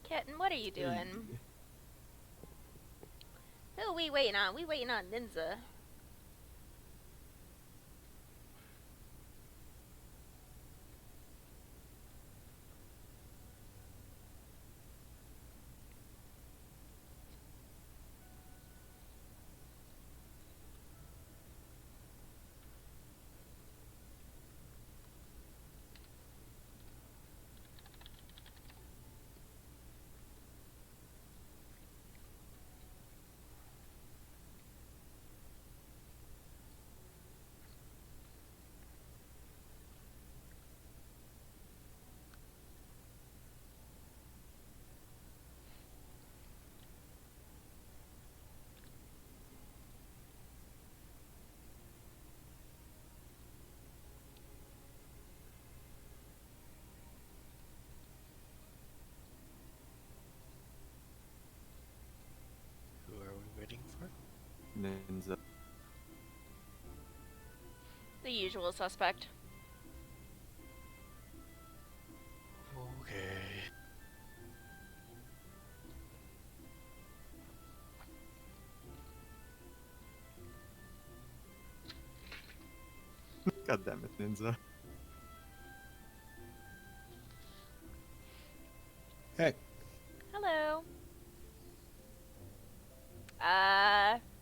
Kitten, what are you doing? Who are we waiting on? We waiting on Ninja. Who are we waiting for? Ninja. The usual suspect. Okay. God damn it, Ninja. Hey. Hello.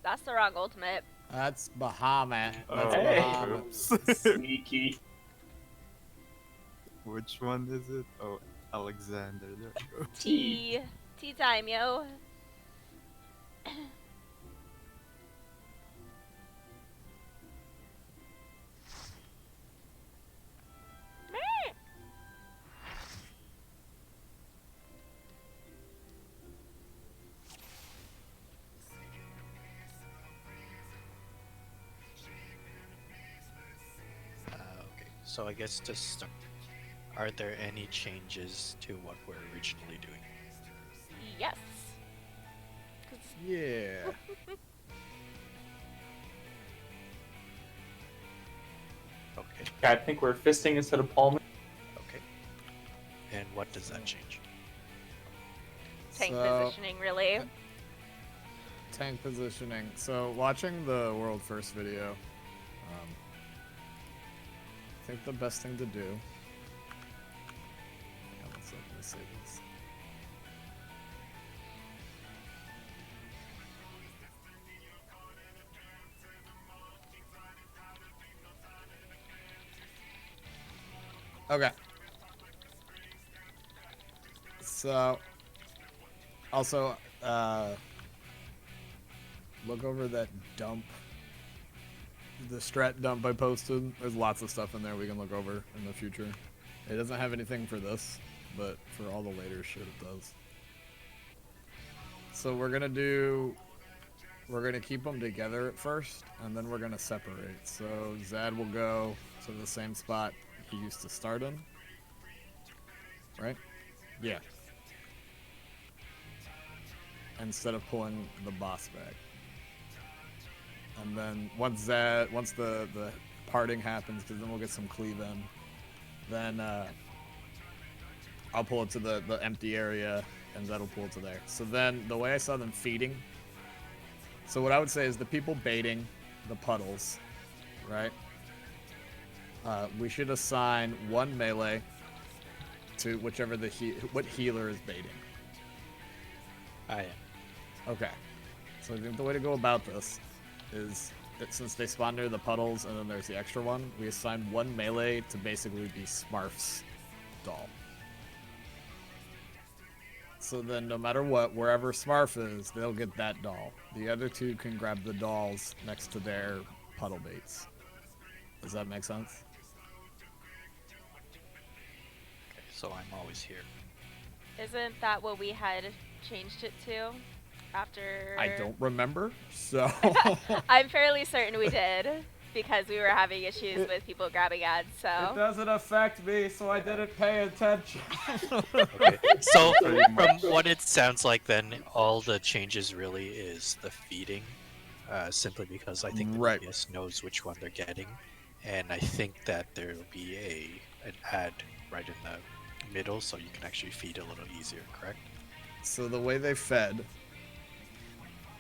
That's the wrong ultimate. That's Bahamut. That's Hey. Bahamut. Sneaky. Which one is it? Oh, Alexander. There we go. Tea time, yo. Okay, so I guess to start, are there any changes to what we're originally doing? Yes. Yeah. Okay, I think we're fisting instead of palming. okay. And what does that change? Tank So, positioning, really. tank positioning. So, watching the world first video, I think the best thing to do. Hang on one second, let me save this. Okay. So, also, look over that dump. The strat dump I posted. There's lots of stuff in there we can look over in the future. It doesn't have anything for this, but for all the later shit it does. So we're gonna keep them together at first, and then we're gonna separate. So Zad will go to the same spot he used to start in. Right? Yeah. Instead of pulling the boss back. And then once the parting happens, because then we'll get some cleave in, then I'll pull it to the empty area, and that'll pull it to there. So then the way I saw them feeding, so what I would say is the people baiting the puddles, right? We should assign one melee to whichever what healer is baiting. I am. Okay. So I think the way to go about this is that since they spawn near the puddles and then there's the extra one, we assign one melee to basically be Smarf's doll. So then no matter what, wherever Smarf is, they'll get that doll. The other two can grab the dolls next to their puddle baits. Does that make sense? Okay, so I'm always here. Isn't that what we had changed it to? After... I don't remember, so... I'm fairly certain we did, because we were having issues with people grabbing ads, It so... doesn't affect me, so I didn't pay attention. Okay, so from what it sounds like then, all the changes really is the feeding, simply because I think the Right. DPS knows which one they're getting, and I think that there will be an ad right in the middle, so you can actually feed a little easier, correct? So the way they fed,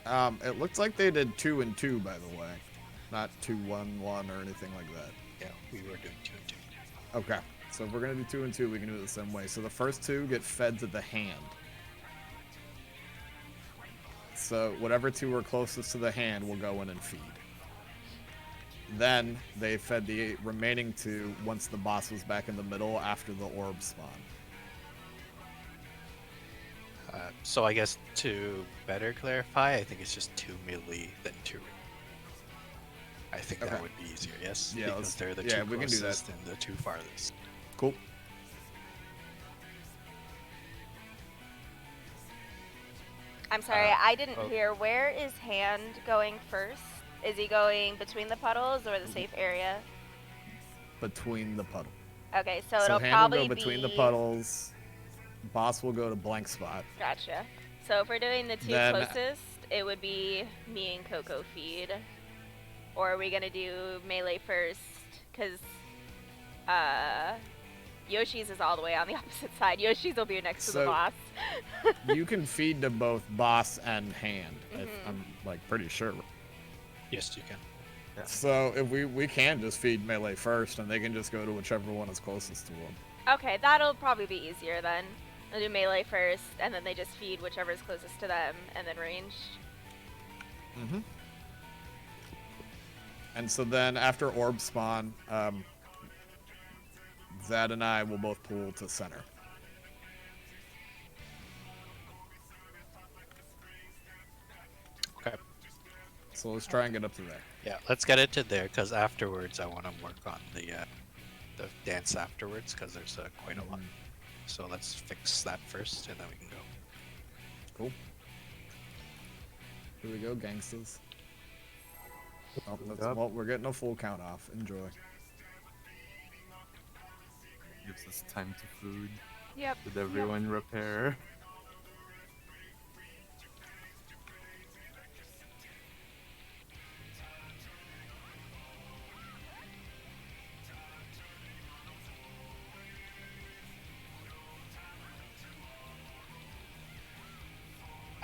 it looked like they did 2 and 2, by the way, not 2-1-1 or anything like that. Yeah, we were doing 2 and 2. Okay, so if we're gonna do 2 and 2, we can do it the same way. So the first 2 get fed to the hand. So whatever 2 are closest to the hand will go in and feed. Then they fed the remaining 2 once the boss was back in the middle after the orb spawn. So I guess to better clarify, I think it's just 2 melee, then 2 range. I think Okay. that would be easier, yes? Yeah, Because they're the yeah, 2 we can do that. closest and the 2 farthest. Cool. I'm sorry, I didn't oh. hear. Where is hand going first? Is he going between the puddles or the safe area? Between the puddle. Okay, so So it'll hand probably will go between be... the puddles. Boss will go to blank spot. Gotcha. So if we're doing the 2 Then- closest, it would be me and Coco feed. Or are we gonna do melee first? Because Yoshi's is all the way on the opposite side. Yoshi's will be next to the So- boss. You can feed to both boss and hand. Mhm. I'm like pretty sure. Yes, you can. So if we can just feed melee first, and they can just go to whichever one is closest to them. Okay, that'll probably be easier then. I'll do melee first, and then they just feed whichever's closest to them, and then ranged. Mm-hmm. And so then after orb spawn, Zad and I will both pull to center. Okay. So let's try and get up to there. Yeah, let's get it to there, because afterwards I want to work on the dance afterwards, because there's quite a lot. So let's fix that first, and then we can go. Cool. Here we go, gangsters. Oh, Yep. well, we're getting a full count off. Enjoy. Gives us time to food. Yep. Did everyone repair?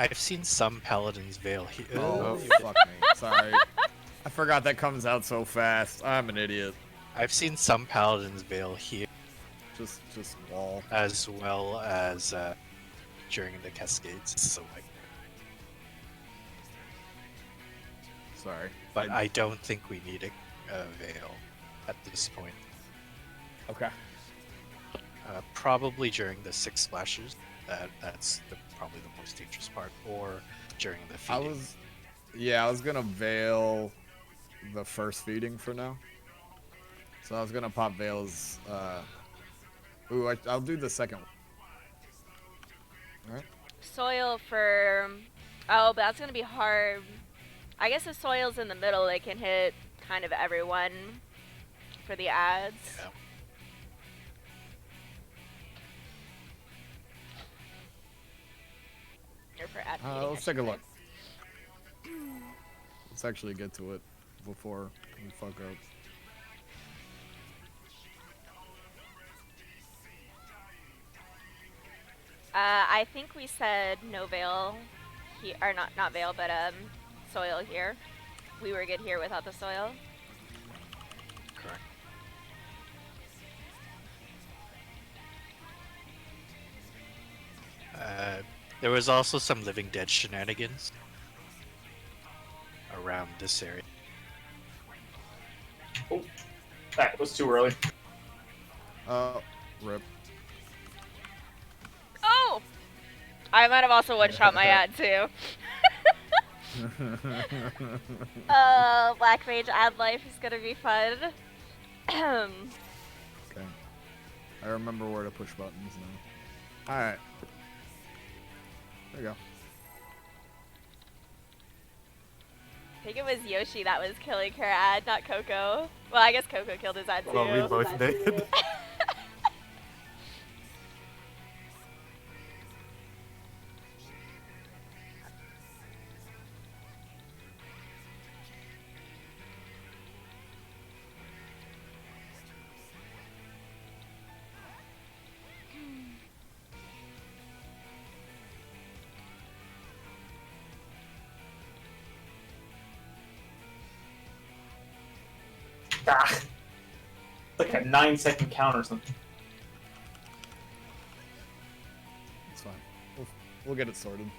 I've seen some paladins veil here. Oh, fuck me. Sorry. I forgot that comes out so fast. I'm an idiot. I've seen some paladins veil here, Just wall. as well as during the cascades. So, like, Sorry. but I don't think we need a veil at this point. Okay. Probably during the 6 splashes. That's probably the most dangerous part, or during the feeding. I was gonna veil the first feeding for now. So I was gonna pop veils. I'll do the second one. Alright. Soil for... Oh, but that's gonna be hard. I guess if soil's in the middle, they can hit kind of everyone for the ads. Yeah. Or for ad feeding, I Let's should take a say. look. Let's actually get to it before we fuck up. I think we said no veil, or not veil, but soil here. We were good here without the soil. Correct. There was also some Living Dead shenanigans around this area. Oh, that was too early. Rip. Oh! I might have also one-shot my ad too. Black Mage ad life is gonna be fun. Okay. I remember where to push buttons now. Alright. There you go. I think it was Yoshi that was killing her ad, not Coco. Well, I guess Coco killed his ad too. Well, we both did. Ah, like a 9-second count or something. It's fine. We'll get it sorted.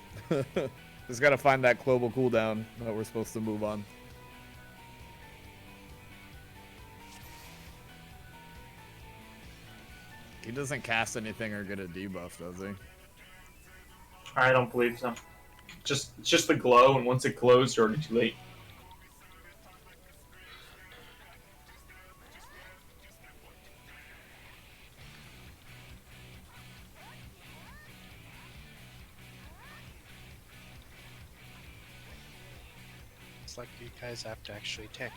Just gotta find that global cooldown that we're supposed to move on. He doesn't cast anything or get a debuff, does he? I don't believe so. It's just the glow, and once it glows, you're already too late. It's like you guys have to actually tank.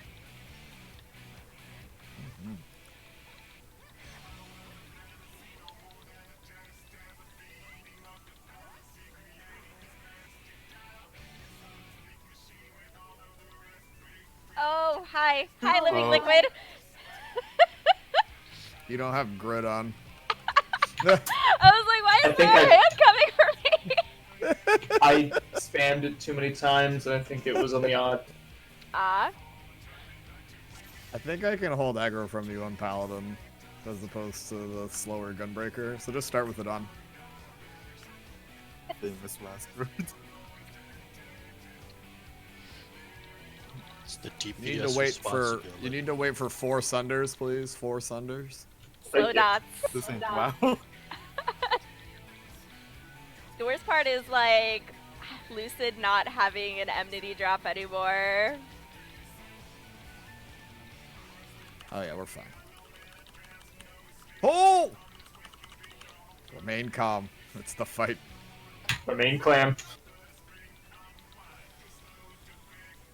Oh, hi. Hi, Living Oh. Liquid. You don't have grid on. I was like, why I is think there a hand coming for me? I spammed it too many times, and I think it was on the odd. Ah. I think I can hold aggro from you on Paladin as opposed to the slower Gunbreaker, so just start with it on. Famous last word. It's the You DPS need to wait for responsibility. 4 Sunders, please. 4 Sunders. Slow Right, dots. This ain't Slow WoW. dots. The worst part is, like, Lucid not having an enmity drop anymore. Oh yeah, we're fine. Oh! Remain calm. It's the fight. The main clam.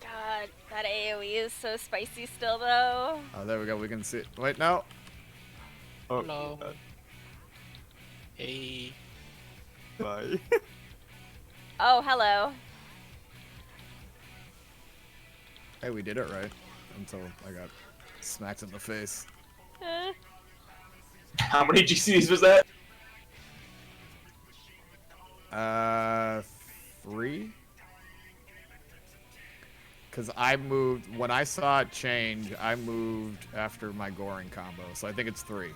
God, that AoE is so spicy still, though. Oh, there we go. We can see it. Wait, no. Oh, Hello. Hey. bye. Oh, hello. Hey, we did it right. Until I got smacked in the face. Eh. How many GCs was that? 3? Because I moved, when I saw it change, I moved after my Goring combo. So I think it's 3.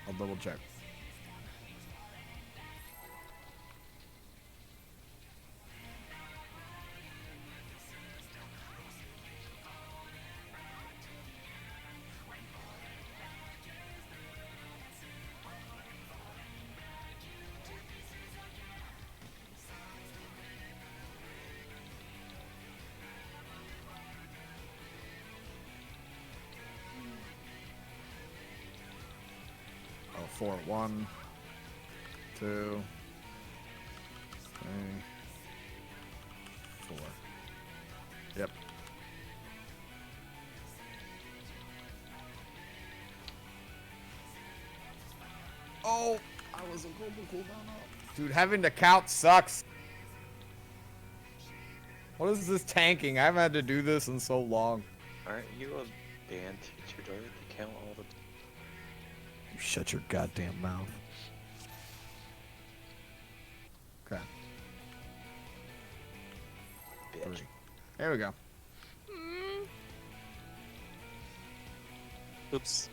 I'll double check. Oh, 4. 1, 2, 3, 4. Yep. Oh, I was a global cooldown up. Dude, having to count sucks. What is this tanking? I haven't had to do this in so long. Aren't you a band teacher? Do I have to count all the... You shut your goddamn mouth. Okay. bitch? There we go. Mm. Oops.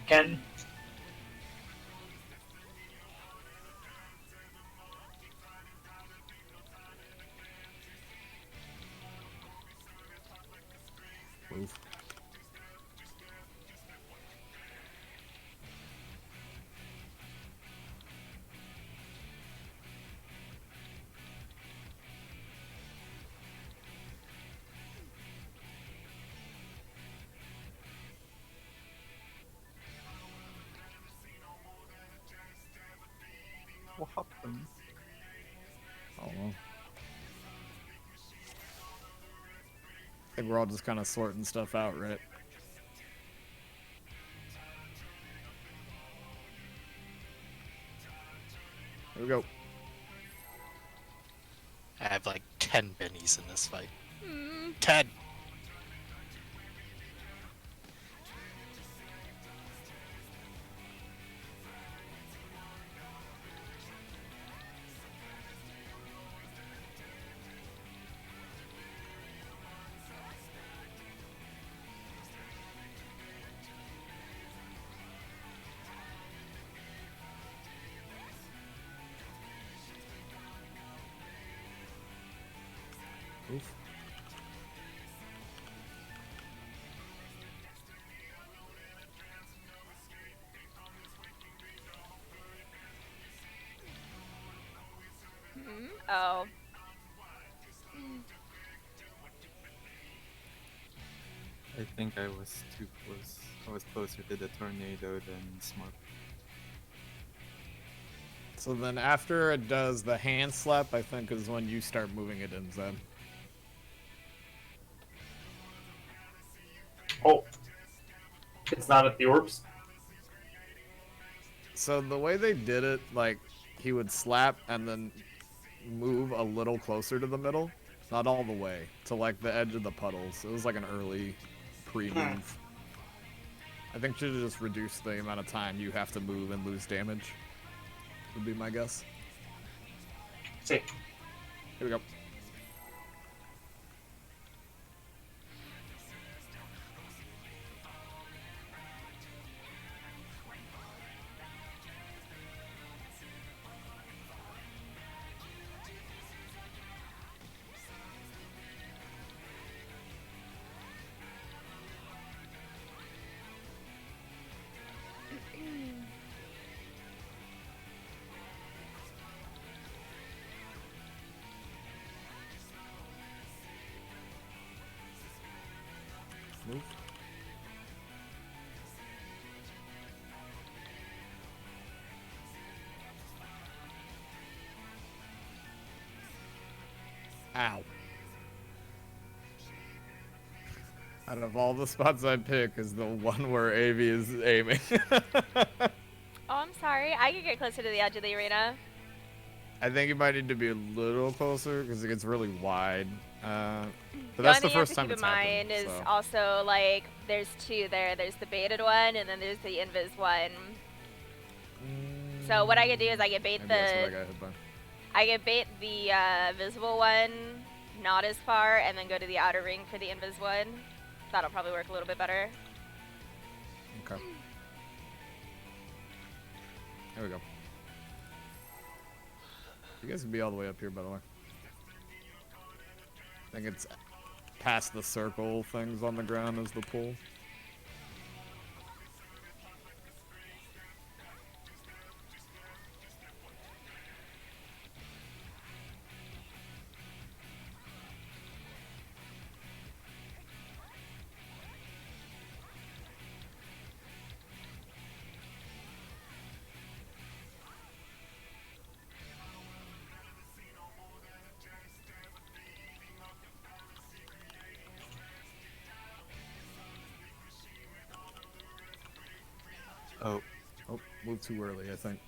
Ken. Move. What happened? I don't know. I think we're all just kind of sorting stuff out, right? Here we go. I have like 10 bennies in this fight. Hmm. 10! Oof. Oh. I think I was too close. I was closer to the tornado than Smart. So then after it does the hand slap, I think is when you start moving it in, Zed. Oh. It's not at the orbs? So the way they did it, like, he would slap and then move a little closer to the middle. Not all the way. To, like, the edge of the puddles. It was like an early pre-move. I think should have just reduced the amount of time you have to move and lose damage. Would be my guess. See. Here we go. Move. Ow. Out of all the spots I pick is the one where Avy is aiming. Oh, I'm sorry. I could get closer to the edge of the arena. I think you might need to be a little closer because it gets really wide. But The that's only the thing you have first to time keep in it's happened. mind is So. also, like, there's two there. There's the baited one, and then there's the invis one. So what I could do is I could bait Maybe that's what I got hit by. I could bait the visible one not as far, and then go to the outer ring for the invis one. That'll probably work a little bit better. Okay. There we go. You guys can be all the way up here, by the way. I think it's past the circle things on the ground is the pool. Oh, Oh, moved too early, I think.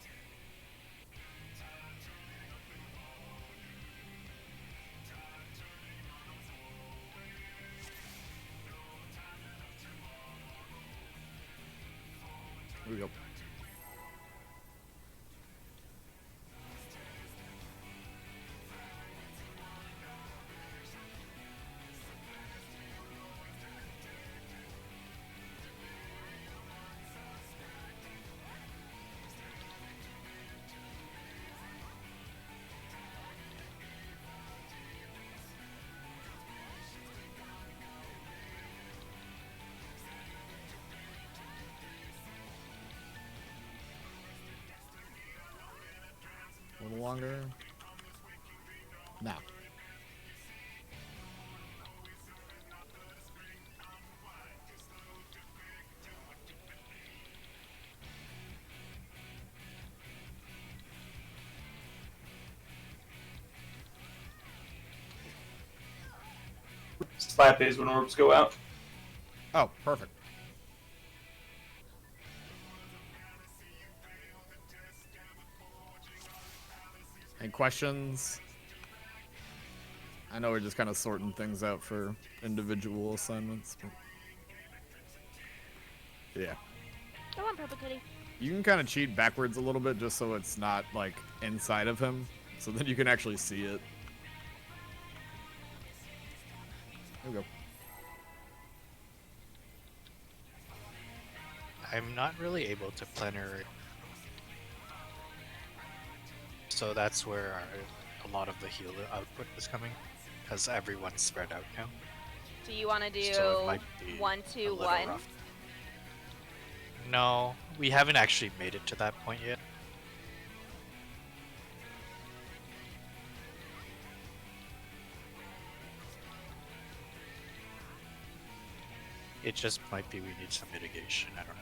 Here we go. A little longer. Now. Slap is when orbs go out. Oh, perfect. Any questions? I know we're just kind of sorting things out for individual assignments, but yeah. Go on, Purple Kitty. You can kind of cheat backwards a little bit just so it's not like inside of him, so then you can actually see it. There we go. I'm not really able to planner, so that's where a lot of the heal output is coming, because everyone's spread out now. Do you want to do So it might be 1, a 2, little 1? rough. No, we haven't actually made it to that point yet. It just might be we need some mitigation, I don't know.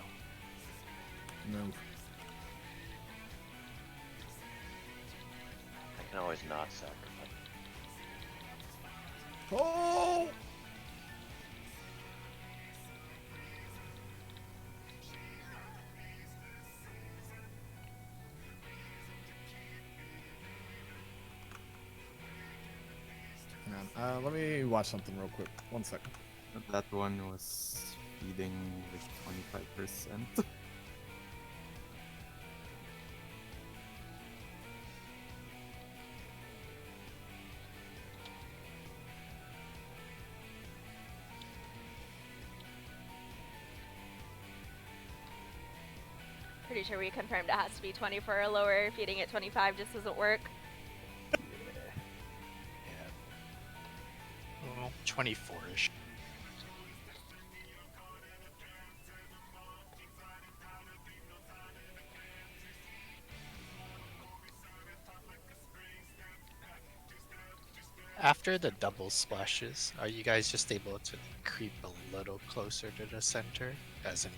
No. I can always not sacrifice. Oh! Hang on. Let me watch something real quick. 1 second. That one was feeding with 25%. Pretty sure we confirmed it has to be 24 or lower. Feeding at 25 just doesn't work. Yeah. Well, 24-ish. After the double splashes, are you guys just able to creep a little closer to the center, as in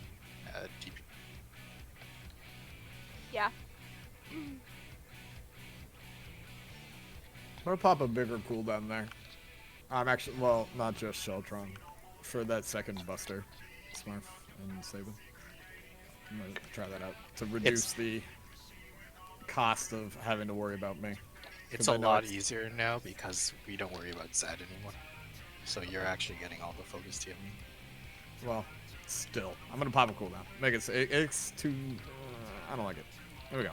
DP? Yeah. I'm gonna pop a bigger cooldown there. I'm actually, well, not just Sheltron. For that second Buster, Smurf and Sabin. I'm gonna try that out to reduce the cost of having to worry about me. It's a lot easier now because we don't worry about Zed anymore. So you're actually getting all the focus TM. Well, still. I'm gonna pop a cooldown. Make it, it's too, I don't like it. There we go.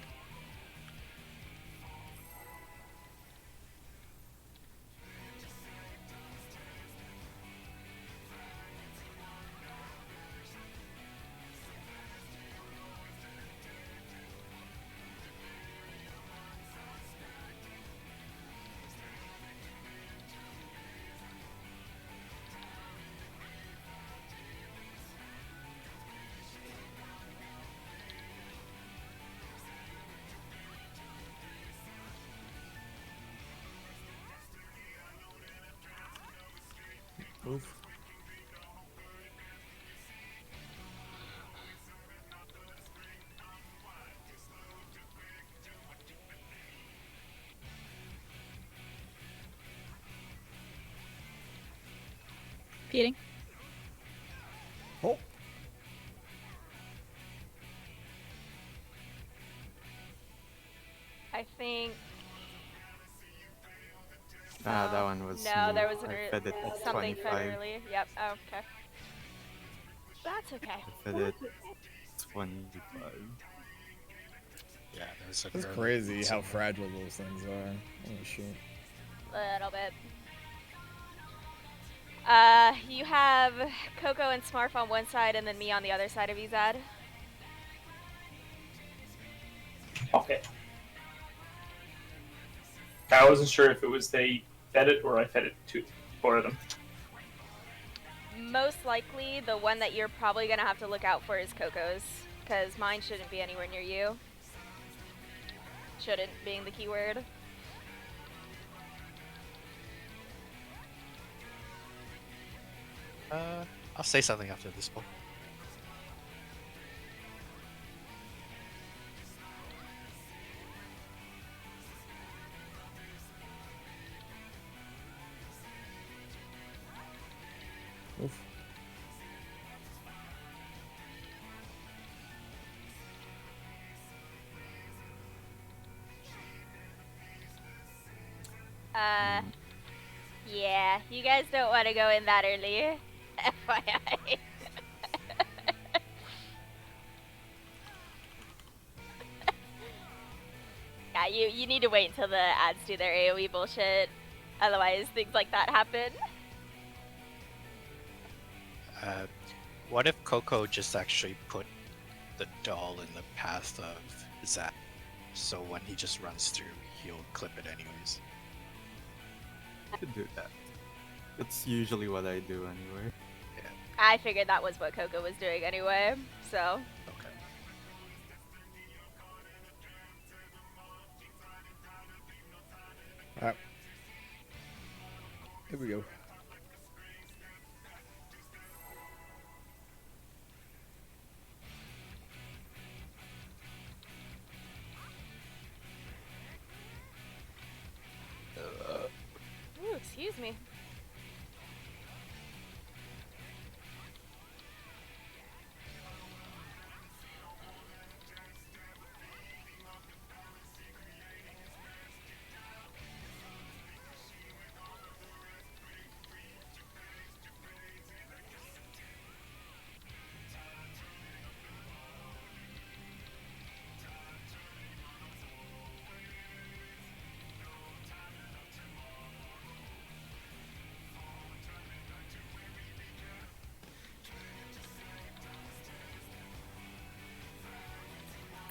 Move. Feeding. Oh. I think. That one was No, me. there was I fed it at something 25. federally. Yep. Oh, okay. That's okay. I fed it 25. Yeah, there's a It's girl crazy that's how in there. fragile those things are. Oh shit. Little bit. You have Coco and Smarf on one side, and then me on the other side of you, Zad. Okay. I wasn't sure if it was they fed it or I fed it to for them. Most likely, the one that you're probably gonna have to look out for is Coco's, because mine shouldn't be anywhere near you. Shouldn't being the keyword. I'll say something after this poll. Oof. Yeah, you guys don't want to go in that early. FYI. Yeah, you need to wait until the ads do their AoE bullshit. Otherwise, things like that happen. What if Coco just actually put the doll in the path of Zap, so when he just runs through, he'll clip it anyways? Could do that. That's usually what I do anyway. I figured that was what Coco was doing anyway, so. Okay. Alright. Here we go. Ooh, excuse me.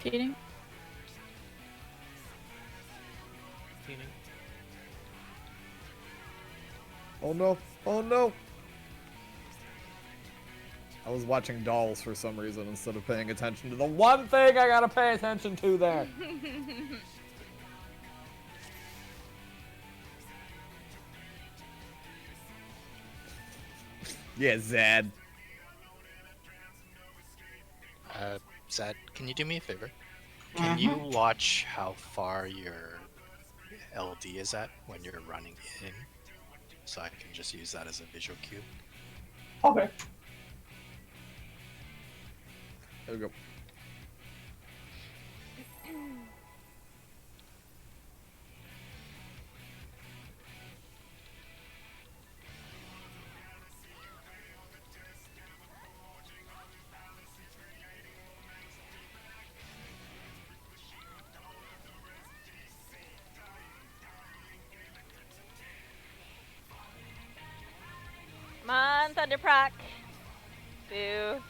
Feeding. Oh no! Oh no! I was watching dolls for some reason instead of paying attention to the one thing I gotta pay attention to there. Yeah, Zad. Zad, can you do me a favor? Can you watch how far your LD is at when you're running in? So I can just use that as a visual cue. Okay. There we go. Come on, Thunderproc. Boo.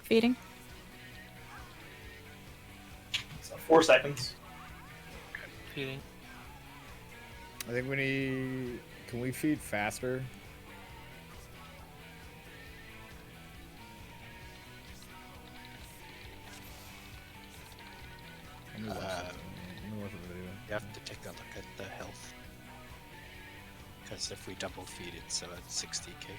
Feeding. So 4 seconds. Feeding. I think we need. Can we feed faster? Let me watch Uh, the video. You have to take a look at the health. Because if we double feed it, so at 60k.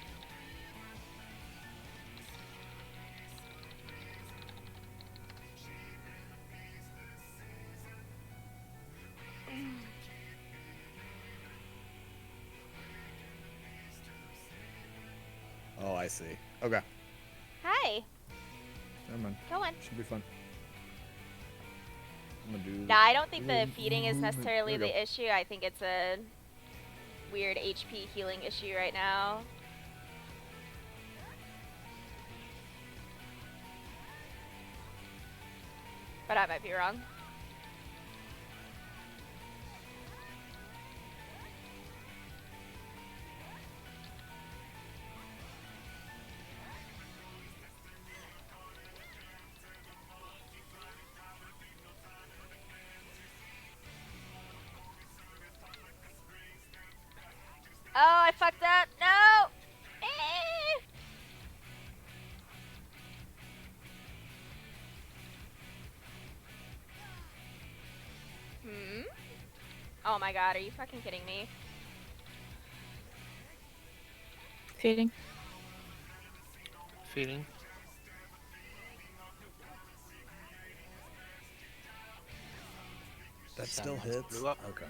Oh, I see. Okay. Hi. Never mind. Go on. Should be fun. I'm gonna do. Nah, I don't think the feeding is There necessarily we go. the issue. I think it's a weird HP healing issue right now. But I might be wrong. Oh, I fucked up. No! Eh. Hmm? Oh my god, are you fucking kidding me? Feeding. Feeding. That Sun still hits? blew up. Okay.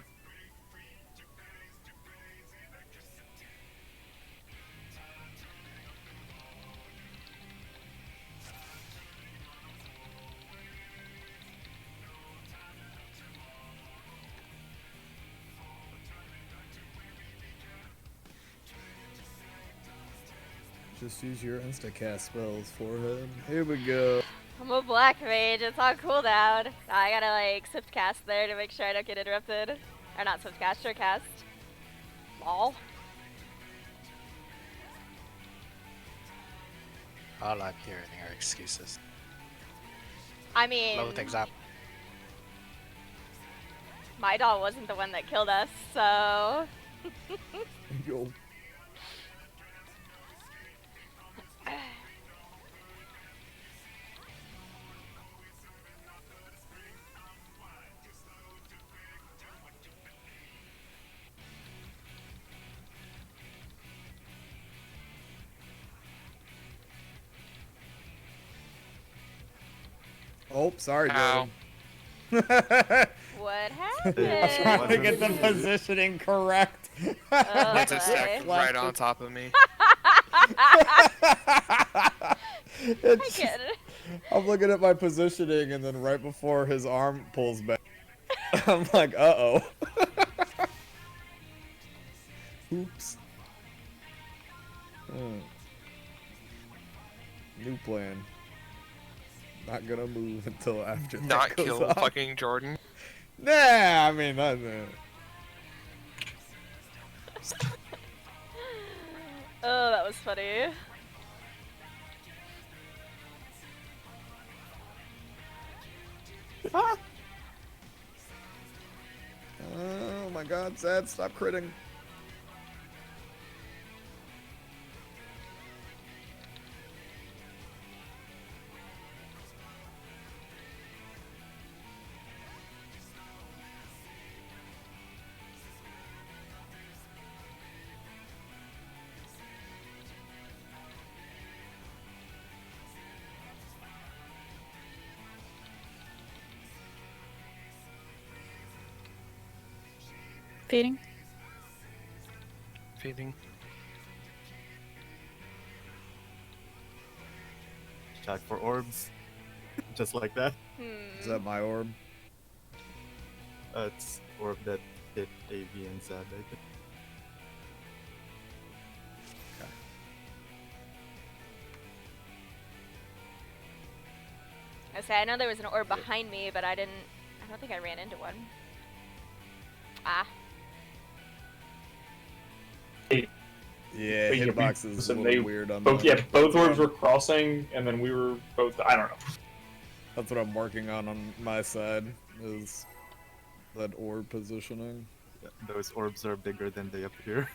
Just use your insta-cast spells, forehead. Here we go. I'm a black mage. It's on cooldown. I gotta like swift cast there to make sure I don't get interrupted. Or not swift cast, sure cast. Lol. All I'm hearing are excuses. I mean, Blow things up. my doll wasn't the one that killed us, so. Yo. Oh, sorry, Ow. Jordan. What I'm trying to get the happened? positioning correct. Oh, It's a stack boy. right on top of me. I It's just- get it. I'm looking at my positioning, and then right before his arm pulls back, I'm like, uh-oh. Oops. New plan. Not gonna move until after that Not goes kill off. fucking Jordan. Nah, I mean, Oh, that was funny. oh my god, Sad, stop critting. Feeding. Feeding. Check for orbs. Just like that. Is that my orb? It's orb that hit AV and Zed, I think. I know there was an orb behind me, but I don't think I ran into one. Ah. Yeah, Yeah, hitbox we- is a so little they weird on Both, the- yeah, both orbs were crossing, and then we were both. I don't know. That's what I'm working on my side, is that orb positioning. Yeah, those orbs are bigger than they appear.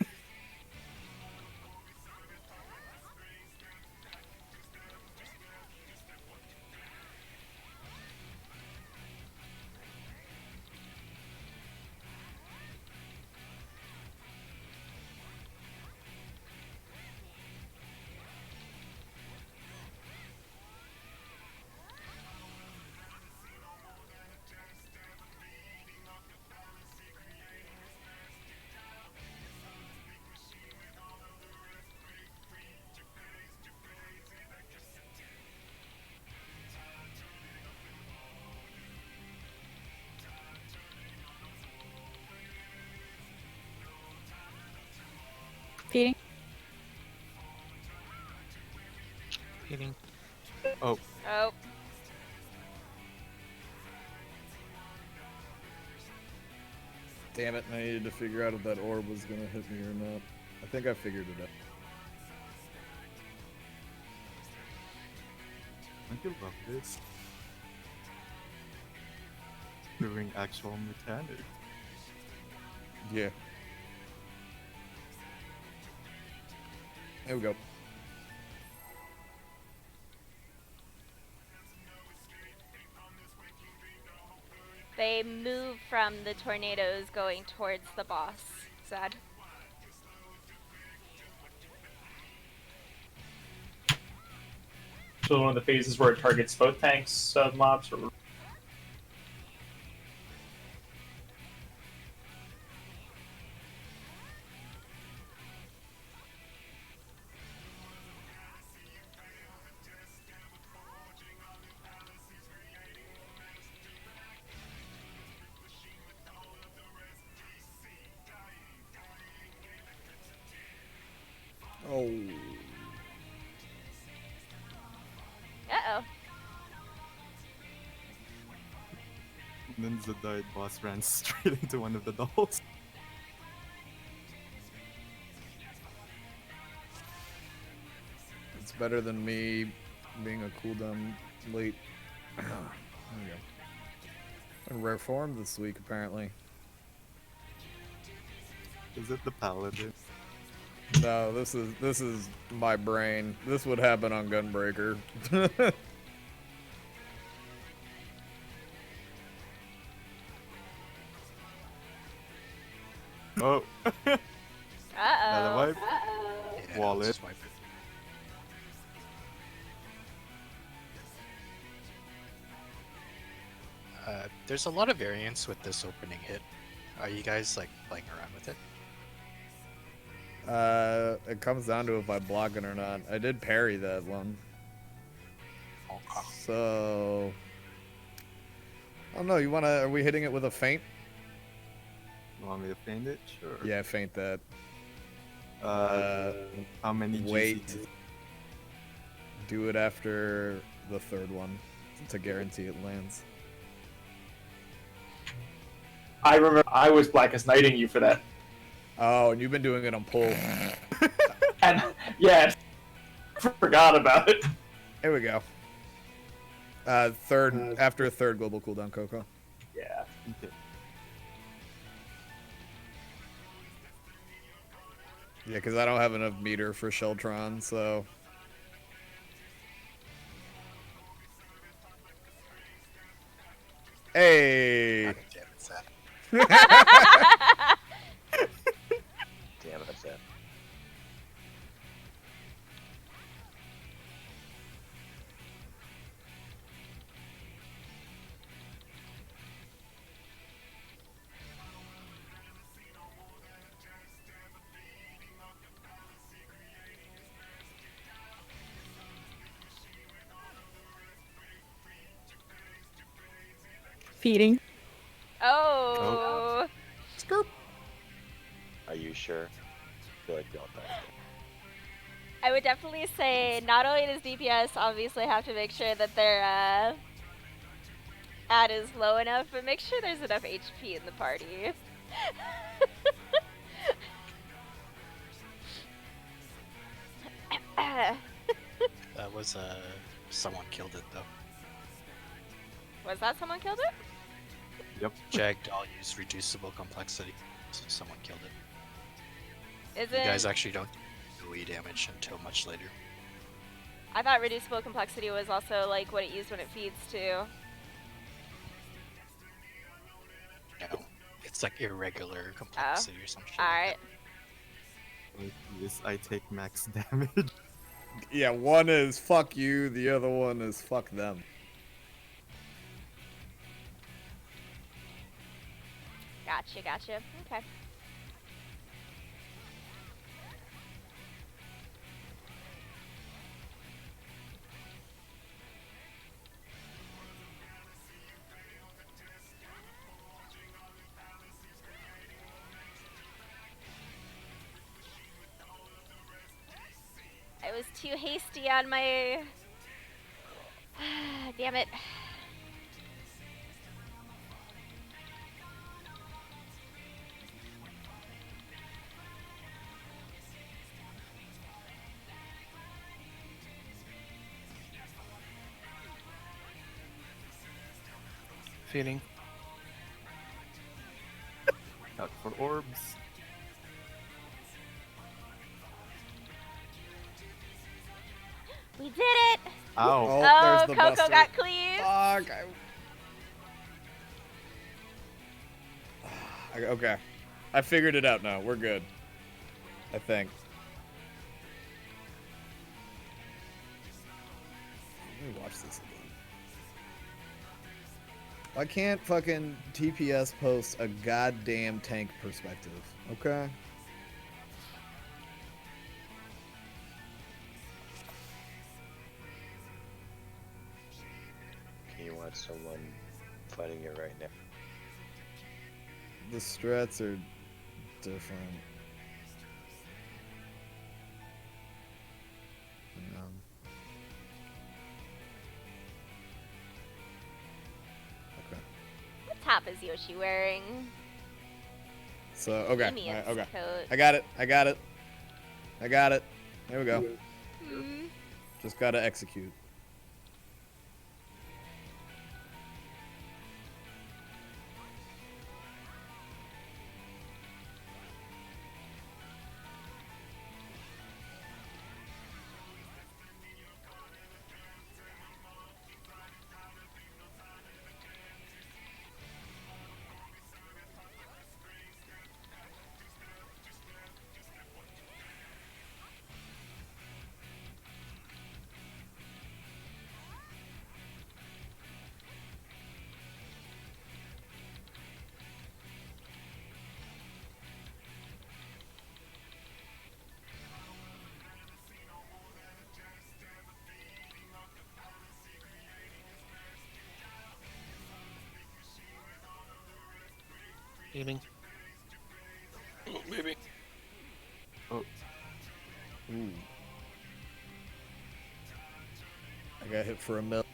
Feeding. Feeding. Oh, Oh. Damn it, I needed to figure out if that orb was gonna hit me or not. I think I figured it out. don't you love this? Doing actual mechanics. Yeah. There we go. They move from the tornadoes going towards the boss. Sad. So one of the phases where it targets both tanks, mobs, or then the died boss ran straight into one of the dolls. It's better than me being a cooldown late. There we go. In rare form this week, apparently. Is it the paladin? No, this is my brain. This would happen on Gunbreaker. Oh, another Uh-oh. wipe. Yeah, Wallet. let's swipe it. There's a lot of variance with this opening hit. Are you guys like playing around with it? It comes down to if I block it or not. I did parry that one. Okay. So... I don't know, you wanna... Are we hitting it with a feint? You want me to feint it? Sure. Yeah, feint that. How many GC Wait. do you- Do it after the third one to guarantee it lands. I remember I was Blackest Knighting you for that. Oh, and you've been doing it on pull. And yeah, forgot about it. Here we go. Third after a third global cooldown, Coco. Yeah. Okay. Yeah, because I don't have enough meter for Sheltron, so. Hey. God damn it, Zach. Damn it, Zach. Feeding. Oh. Are you sure? I feel like we all died. I would definitely say not only does DPS obviously have to make sure that their ad is low enough, but make sure there's enough HP in the party. That was someone killed it though. Was that someone killed it? Yep. Jagged, I'll use reducible complexity, so someone killed it. Is You it? guys actually don't do AoE damage until much later. I thought reducible complexity was also like what it used when it feeds too. No, it's like irregular complexity or some shit. Alright. Like, yes, I take max damage. Yeah, one is fuck you, the other one is fuck them. Gotcha. Okay. I was too hasty on my... Damn it. Feeding. Out for orbs. We did it! Ow. Oh, Oh, there's the Coco buster. got cleaved. Fuck. Okay. I figured it out now. We're good. I think. Let me watch this again. I can't fucking TPS post a goddamn tank perspective, okay? Okay, you want someone fighting you right now? The strats are different. Okay. cap is Yoshi wearing? So okay, Bohemian's okay. coat. I got it. I got it. I got it. There we go. Hmm. Just gotta execute. Feeding. Maybe. Oh, Ooh. I got hit for a mill.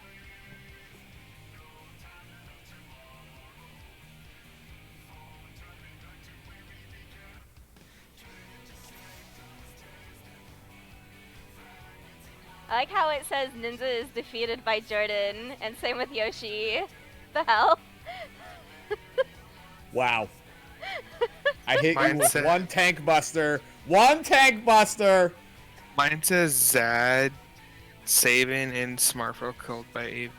I like how it says Ninja is defeated by Jordan, and same with Yoshi. The hell? Wow. I hit you Mine with said- one tank buster. One tank buster. Mine says Zad, Sabin, and Smartphone killed by Avyuir.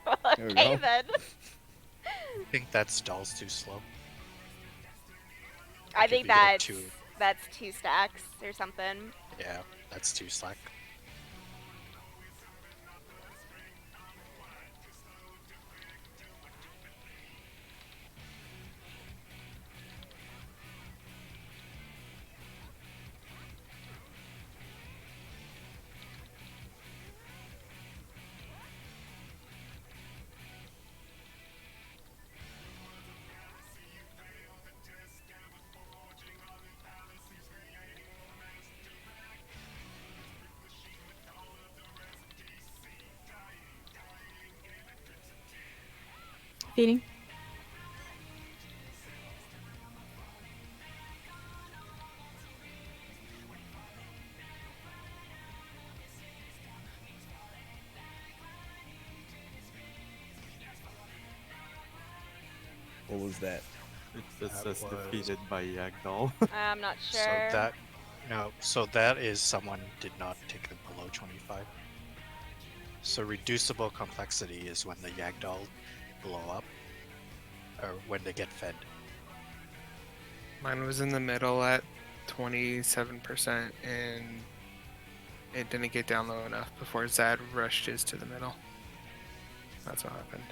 Well, There we okay go. then. I think that's doll's too slow. I Like, if think you get that's 2 stacks or something. Yeah, that's too slack. Feeding. What was that? it just That says was- defeated by Yagdoll. I'm not sure. So that is someone did not take the below 25. So reducible complexity is when the Yagdoll blow up, or when they get fed. Mine was in the middle at 27%, and it didn't get down low enough before Zad rushed his to the middle. That's what happened.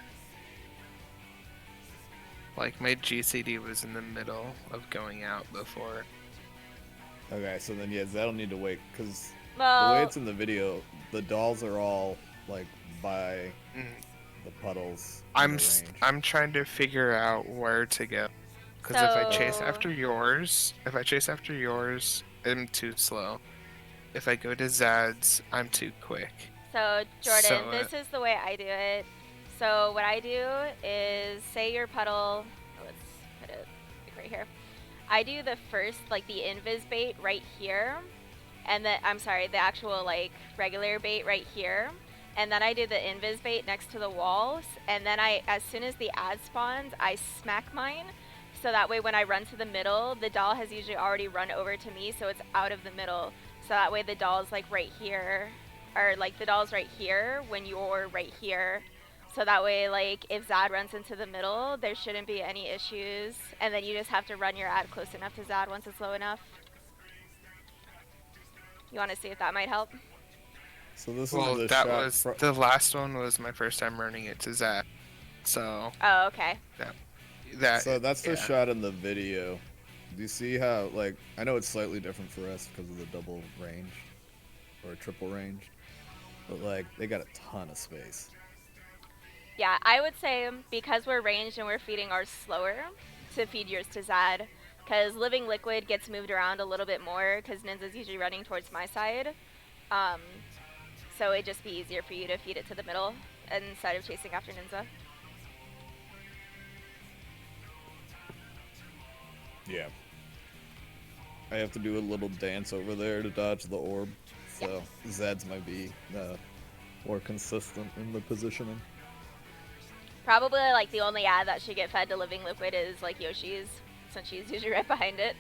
Like, my GCD was in the middle of going out before. Okay, so then yeah, that'll need to wait because the well, way it's in the video, the dolls are all like by Mm. the puddles. in I'm the s- range. I'm trying to figure out where to go. Because if I chase So- after yours, I'm too slow. If I go to Zad's, I'm too quick. so Jordan, So, this is the way I do it. So what I do is say your puddle. Let's put it like right here. I do the first, like the invis bait right here, and then I'm sorry, the actual like regular bait right here, and then I do the invis bait next to the walls, and then as soon as the ad spawns, I smack mine. So that way when I run to the middle, the doll has usually already run over to me, so it's out of the middle. So that way the doll's like right here, or like the doll's right here when you're right here. So that way, like, if Zad runs into the middle, there shouldn't be any issues. And then you just have to run your ad close enough to Zad once it's low enough. You want to see if that might help? So this Well, is the that shot. was the last one was my first time running it to Zad. So Oh, okay. that So that's the yeah. shot in the video. Do you see how, like, I know it's slightly different for us because of the double range or triple range, but like they got a ton of space. Yeah, I would say because we're ranged and we're feeding ours slower, to feed yours to Zad. Because Living Liquid gets moved around a little bit more because Ninja's usually running towards my side. So it'd just be easier for you to feed it to the middle instead of chasing after Ninja. Yeah. I have to do a little dance over there to dodge the orb, so Zed's might be more consistent in the positioning. Probably like the only ad that should get fed to Living Liquid is like Yoshi's, since she's usually right behind it.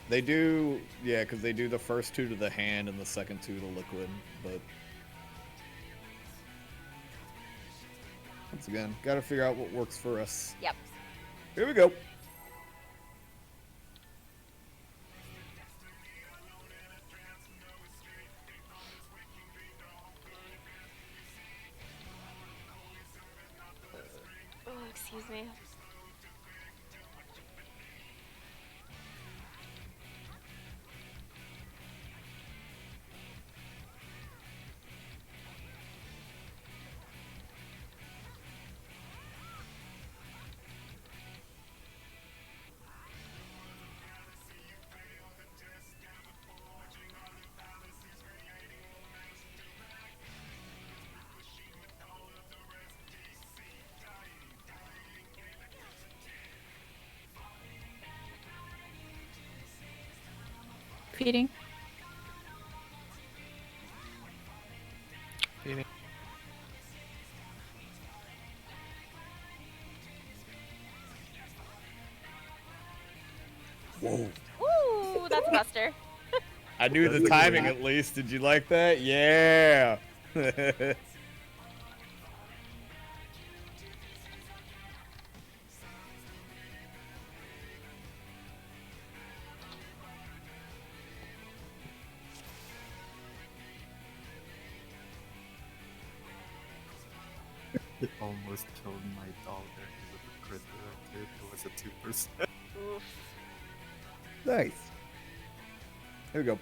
They do, yeah, because they do the first 2 to the hand and the second 2 to liquid, but once again, gotta figure out what works for us. Yep. Here we go. Oh, excuse me. Feeding. Feeding. Whoa. Ooh, that's a buster. I knew That's the a timing great- at least. Did you like that? Yeah. It almost killed my dollar with the crit that I did. It was a 2%. Oof. Nice. Here we go.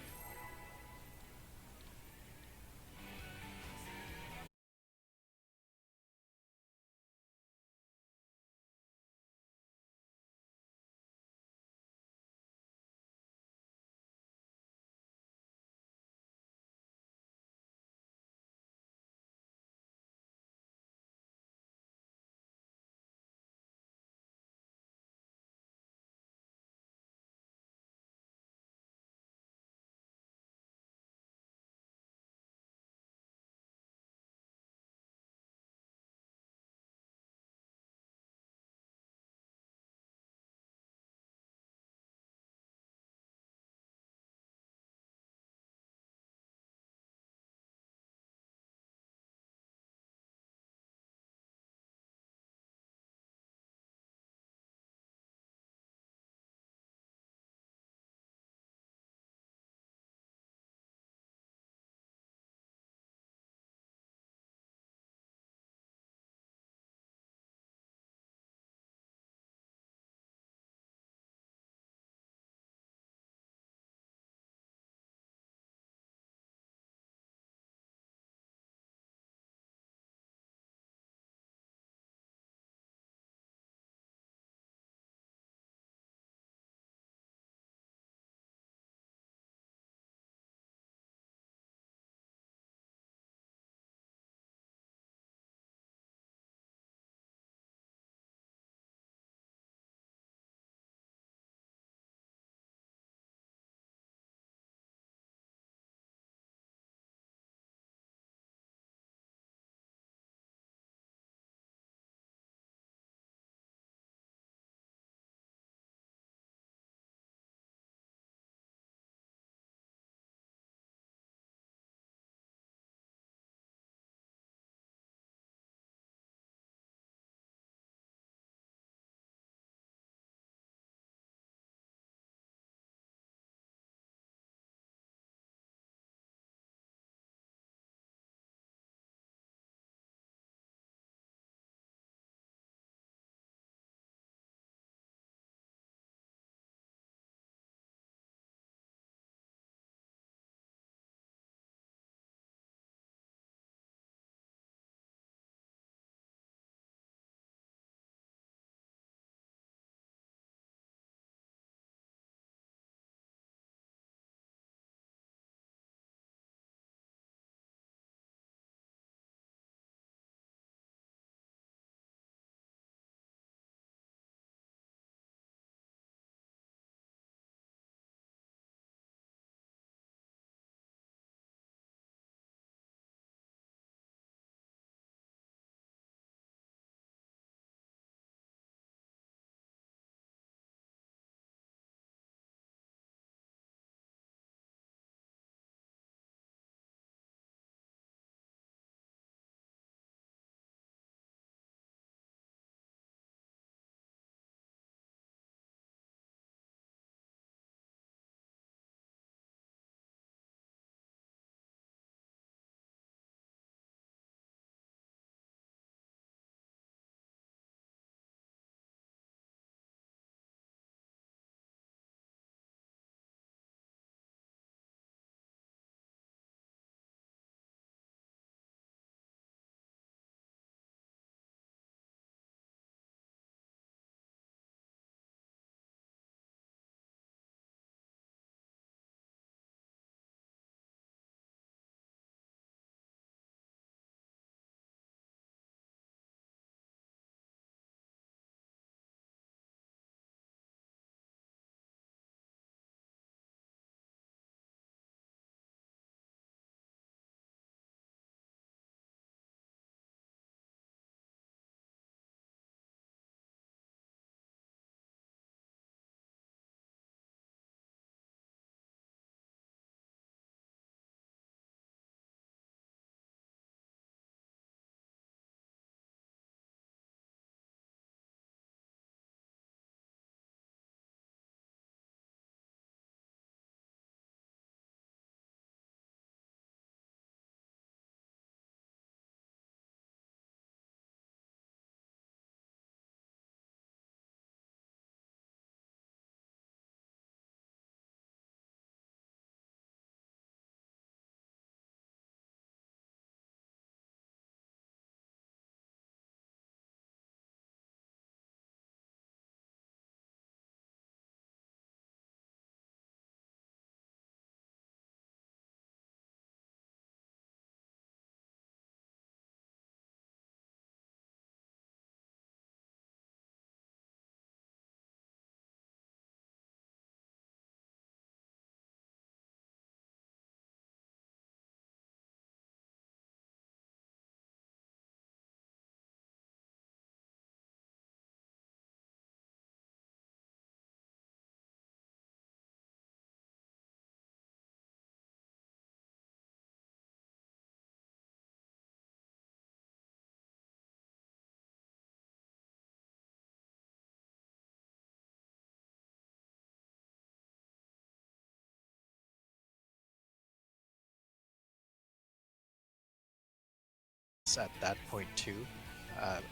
at that point too,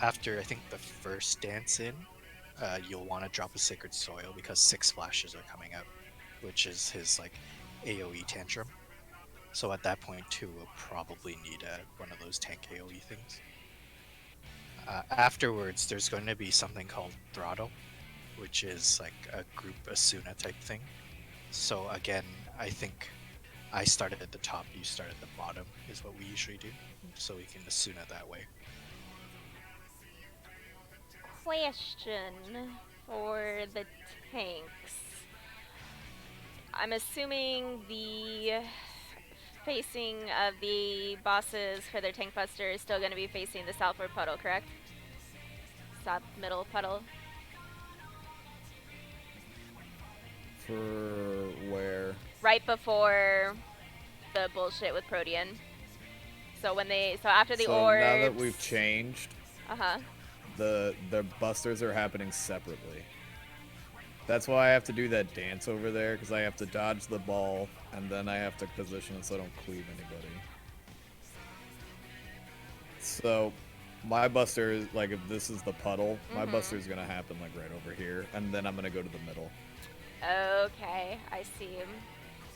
after I think the first dance in, you'll want to drop a Sacred Soil because 6 flashes are coming out, which is his like AoE tantrum. So at that point too, we'll probably need one of those tank AoE things. Afterwards, there's going to be something called Throttle, which is like a group Asuna type thing. So again, I think I started at the top, you start at the bottom, is what we usually do. So we can Asuna that way. Question for the tanks. I'm assuming the facing of the bosses for their tank buster is still going to be facing the southward puddle, correct? South middle puddle. For where? Right before the bullshit with Protean. So after the So orbs. now that we've changed, Uh-huh. the busters are happening separately. That's why I have to do that dance over there, because I have to dodge the ball, and then I have to position it so I don't cleave anybody. So, my buster is, like, if this is the puddle, my buster is going to happen, like, right over here, and then I'm going to go to the middle. Okay, I see.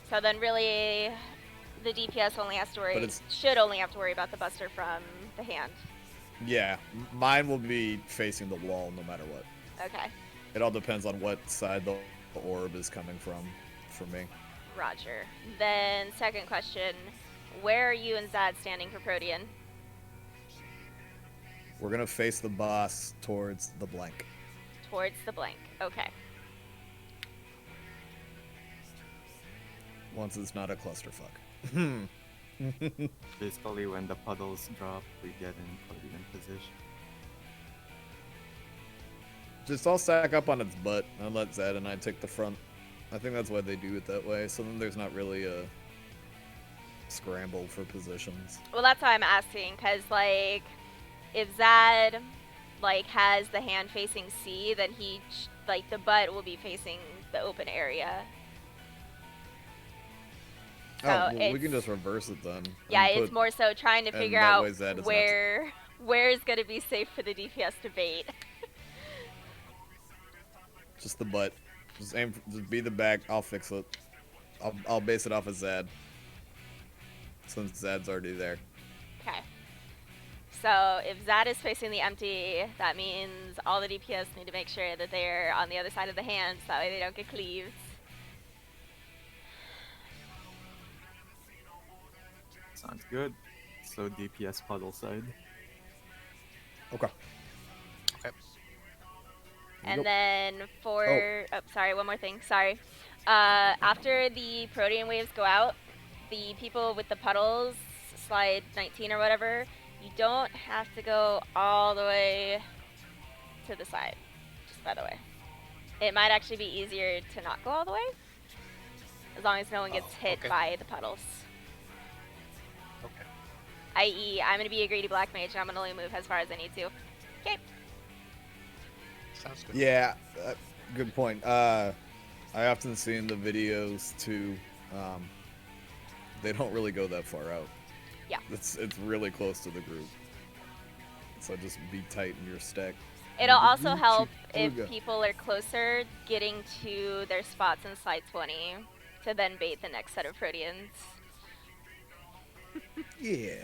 So then really, the DPS only has to worry, But should only have to worry about the buster from the hand. Yeah, mine will be facing the wall no matter what. Okay, It all depends on what side the orb is coming from for me. roger. Then second question, where are you and Zad standing for Protean? We're going to face the boss towards the blank. Towards the blank, okay. Once it's not a clusterfuck. Basically, when the puddles drop, we get in Protean position. Just all stack up on its butt and let Zed and I take the front. I think that's why they do it that way, so then there's not really a scramble for positions. Well, that's why I'm asking, because, like, if Zad, like, has the hand facing C, then the butt will be facing the open area. So Oh, well, we it's- can just reverse it then. Yeah, and it's put- more so trying to and figure that out way Zed doesn't have to- where is going to be safe for the DPS to bait. Just the butt. Just aim. Just be the back. I'll fix it. I'll base it off of Zed. Since Zed's already there. Okay. So if Zad is facing the empty, that means all the DPS need to make sure that they're on the other side of the hand, so that way they don't get cleaved. Sounds good. So DPS puddle side. Okay. And Nope. then for, sorry, one more thing, sorry. After the Protean waves go out, the people with the puddles, slide 19 or whatever, you don't have to go all the way to the side, just by the way. It might actually be easier to not go all the way, as long as no one gets hit okay. by the puddles. Okay. I.e., I'm going to be a greedy black mage, and I'm going to only move as far as I need to. Okay. Sounds good. Yeah, good point. I often see in the videos too, they don't really go that far out. Yeah. It's really close to the group. So just be tight in your stack. It'll also Ooh, help if Chipluga. people are closer getting to their spots in slide 20 to then bait the next set of Proteans. Yeah.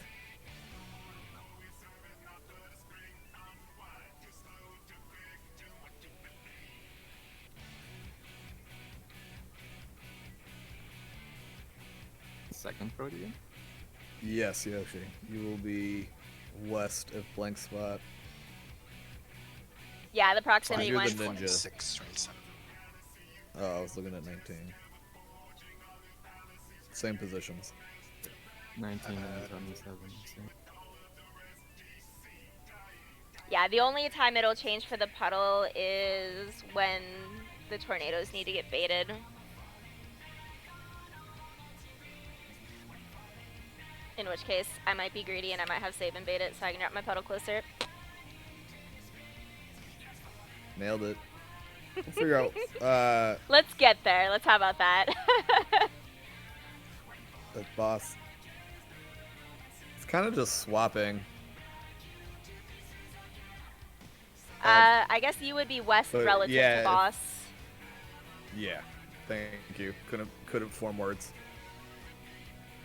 Second Protean. Yes, Yoshi. You will be west of blank spot. Yeah, the proximity you're one. the ninja. 26, 27. Oh, I was looking at 19. Same positions. 19 and 27. So. Yeah, the only time it'll change for the puddle is when the tornadoes need to get baited. In which case, I might be greedy and I might have save and bait it so I can drop my puddle closer. Nailed it. We'll figure out. Let's get there. Let's how about that? The boss. It's kind of just swapping I guess you would be west but relative yeah, to if- boss. Yeah. Thank you. Couldn't form words.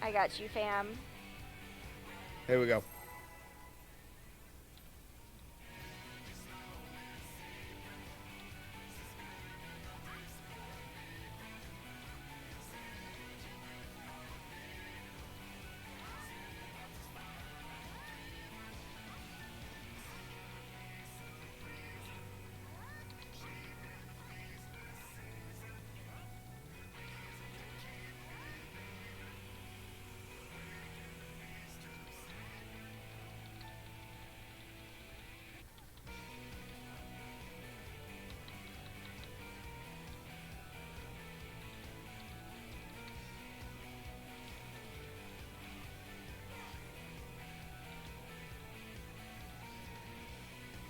I got you, fam. Here we go.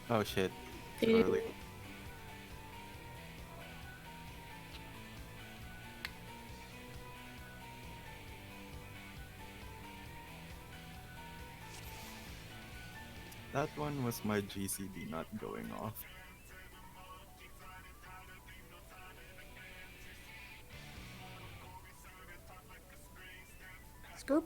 Oh shit. It's Feeding. early. That one was my GCD not going off. Skirt.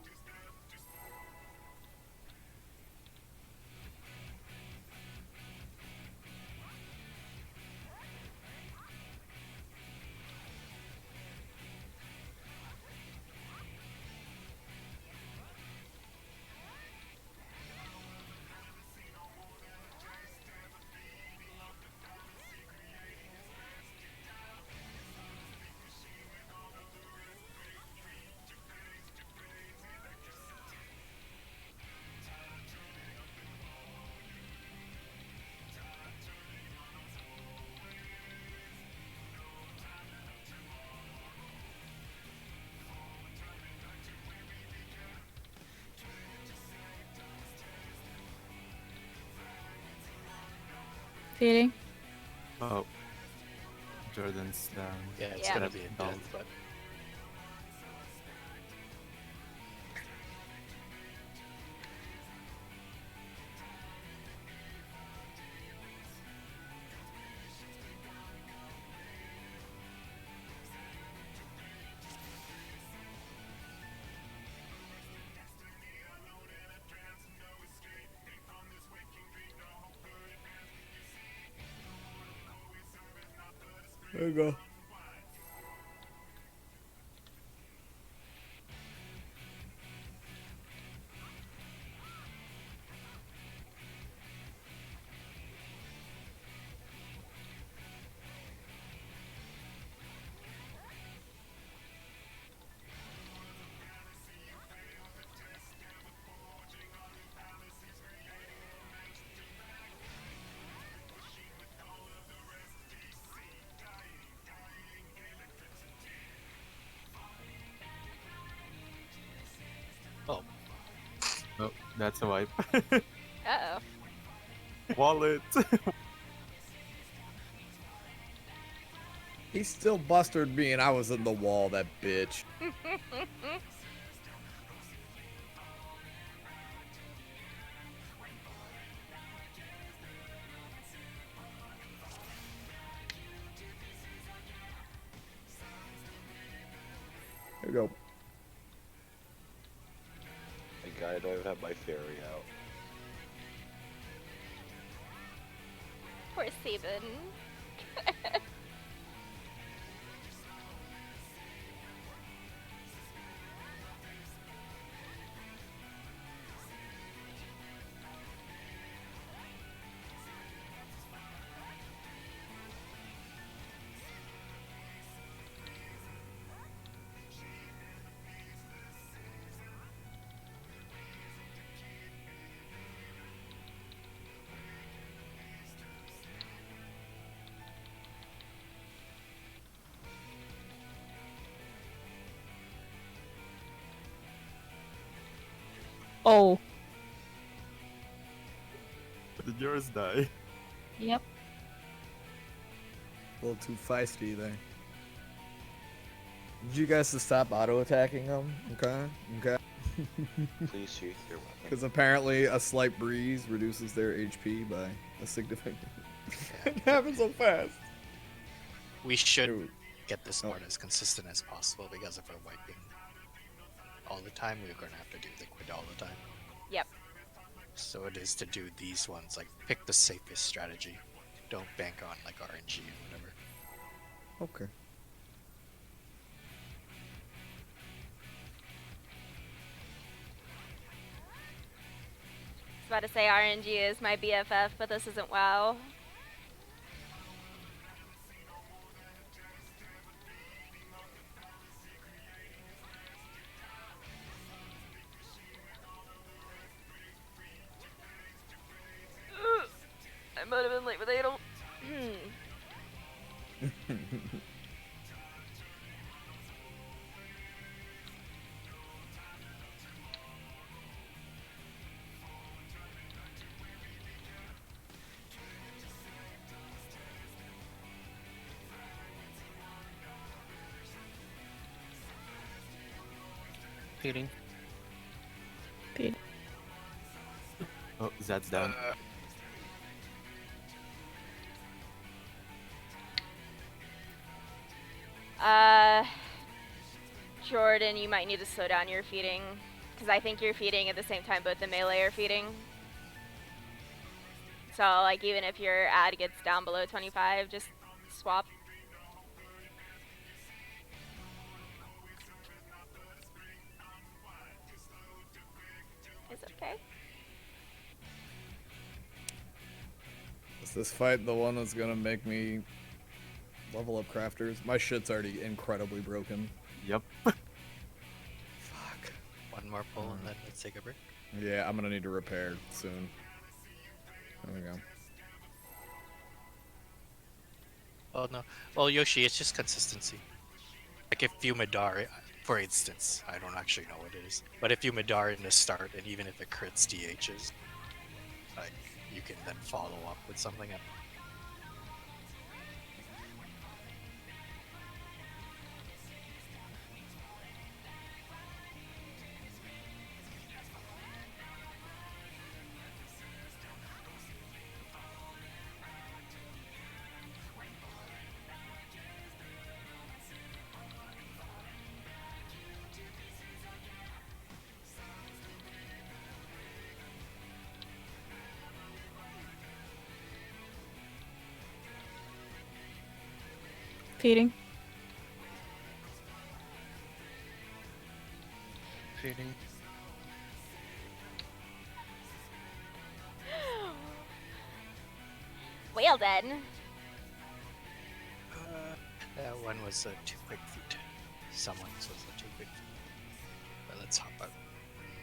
Feeding. Oh. Jordan's down. Yeah, it's Yeah. gonna be a Dull. death, but There you go. oh, Oh, that's a wipe. Uh-oh. Wallet! He still busted me and I was in the wall, that bitch. Here we go. Thank God I don't even have my fairy out. Poor Sabin. Oh. Did yours die? Yep. A little too feisty there. Need you guys to stop auto attacking them, okay? Okay. Please shoot your weapon. Because apparently a slight breeze reduces their HP by a significant. It happened so fast. We should Ooh. get this Oh. board as consistent as possible because if we're wiping all the time, we're going to have to do liquid all the time. Yep. So it is to do these ones, like pick the safest strategy. Don't bank on like RNG and whatever. Okay. I was about to say RNG is my BFF, but this isn't WoW. I might have been late, but they don't. Feeding. Oh, Zad's down. Jordan, you might need to slow down your feeding, because I think you're feeding at the same time both the melee are feeding. So, like, even if your ad gets down below 25, just swap. Is it okay? Is this fight the one that's gonna make me level up crafters? My shit's already incredibly broken. Yep. Fuck. One more pull and then let's take a break. Yeah, I'm gonna need to repair soon. There we go. Oh no. Well, Yoshi, it's just consistency. Like if you Madar, for instance, I don't actually know what it is, but if you Madar in the start, and even if it crits DHs, like you can then follow up with something else. Feeding. Feeding. Well then. That one was 2 quick feet. Someone's was 2 quick feet. But let's hop out.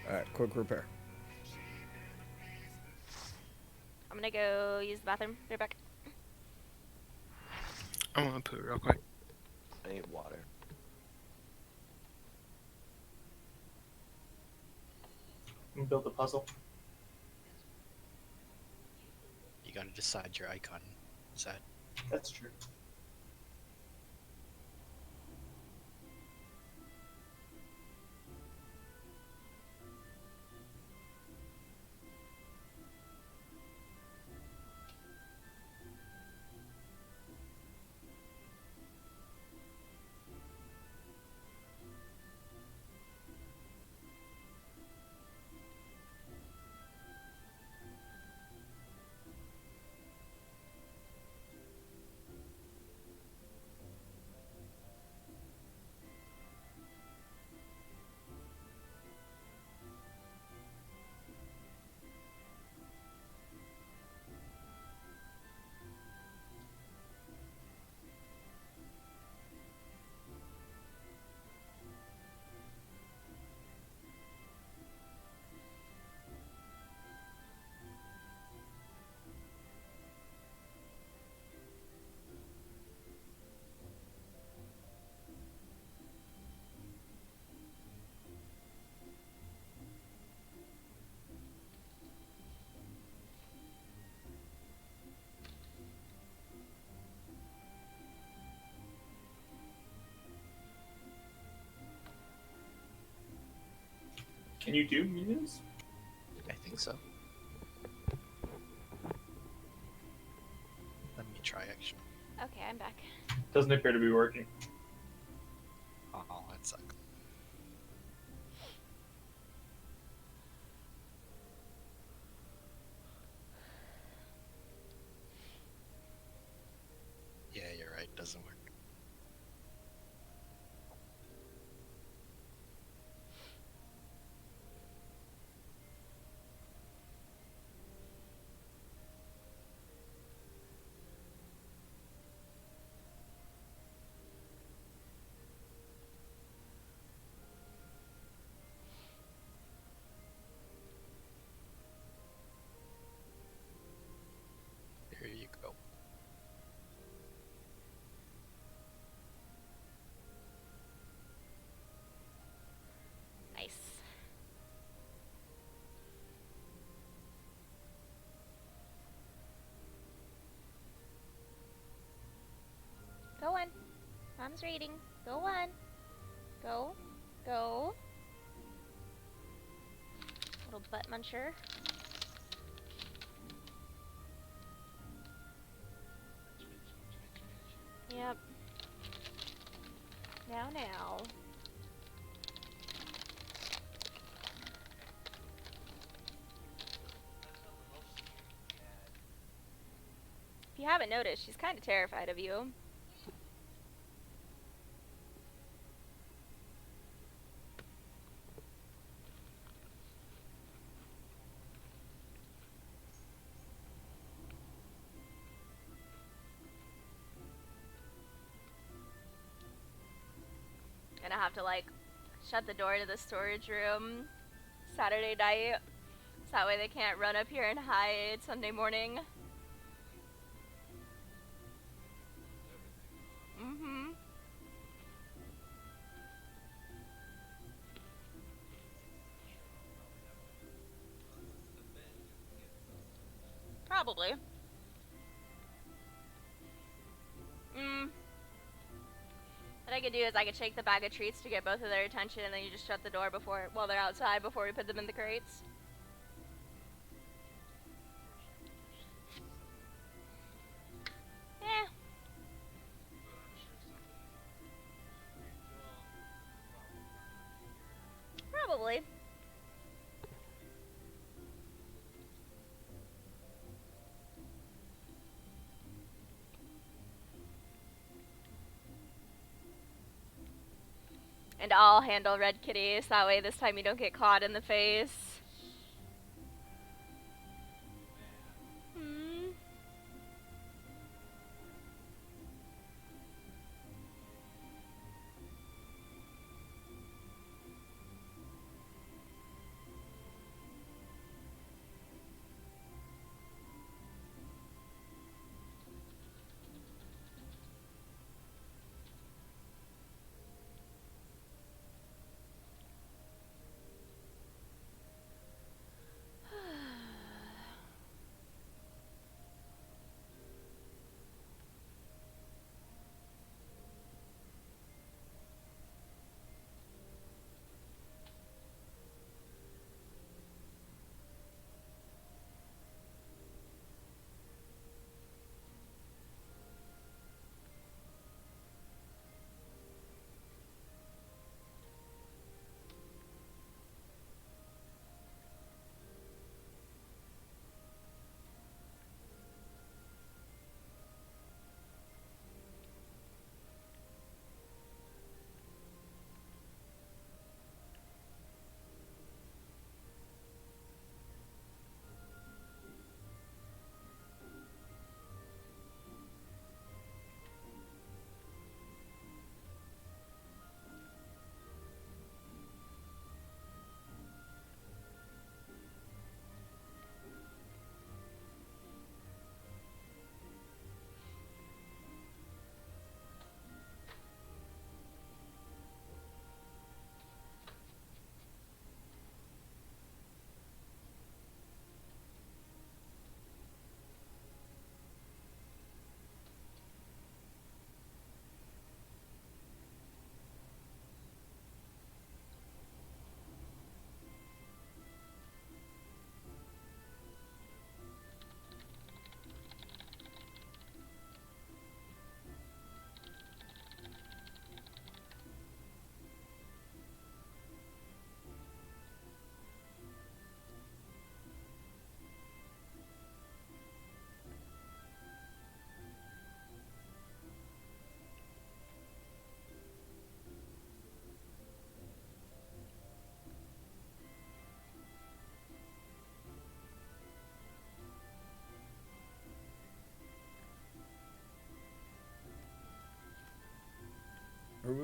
Alright, quick repair. I'm gonna go use the bathroom. Be right back. I'm gonna poo real quick. I need water. And build a puzzle. You gotta decide your icon. Is that That's true. Can you do minions? I think so. try actually. Okay, I'm back. Doesn't appear to be working. Oh, that sucks. Yeah, you're right. Doesn't work. There you go. Nice. Go on. Mom's reading. Go on. Go. Go. Little butt muncher. Yep. Now. If you haven't noticed, she's kind of terrified of you. Gonna have to, like, shut the door to the storage room Saturday night, so that way they can't run up here and hide Sunday morning. Mm-hmm. Probably. What I could do is I could shake the bag of treats to get both of their attention, and then you just shut the door while they're outside before we put them in the crates. Eh. Probably. And I'll handle Red Kitty, so that way this time you don't get caught in the face. Hmm.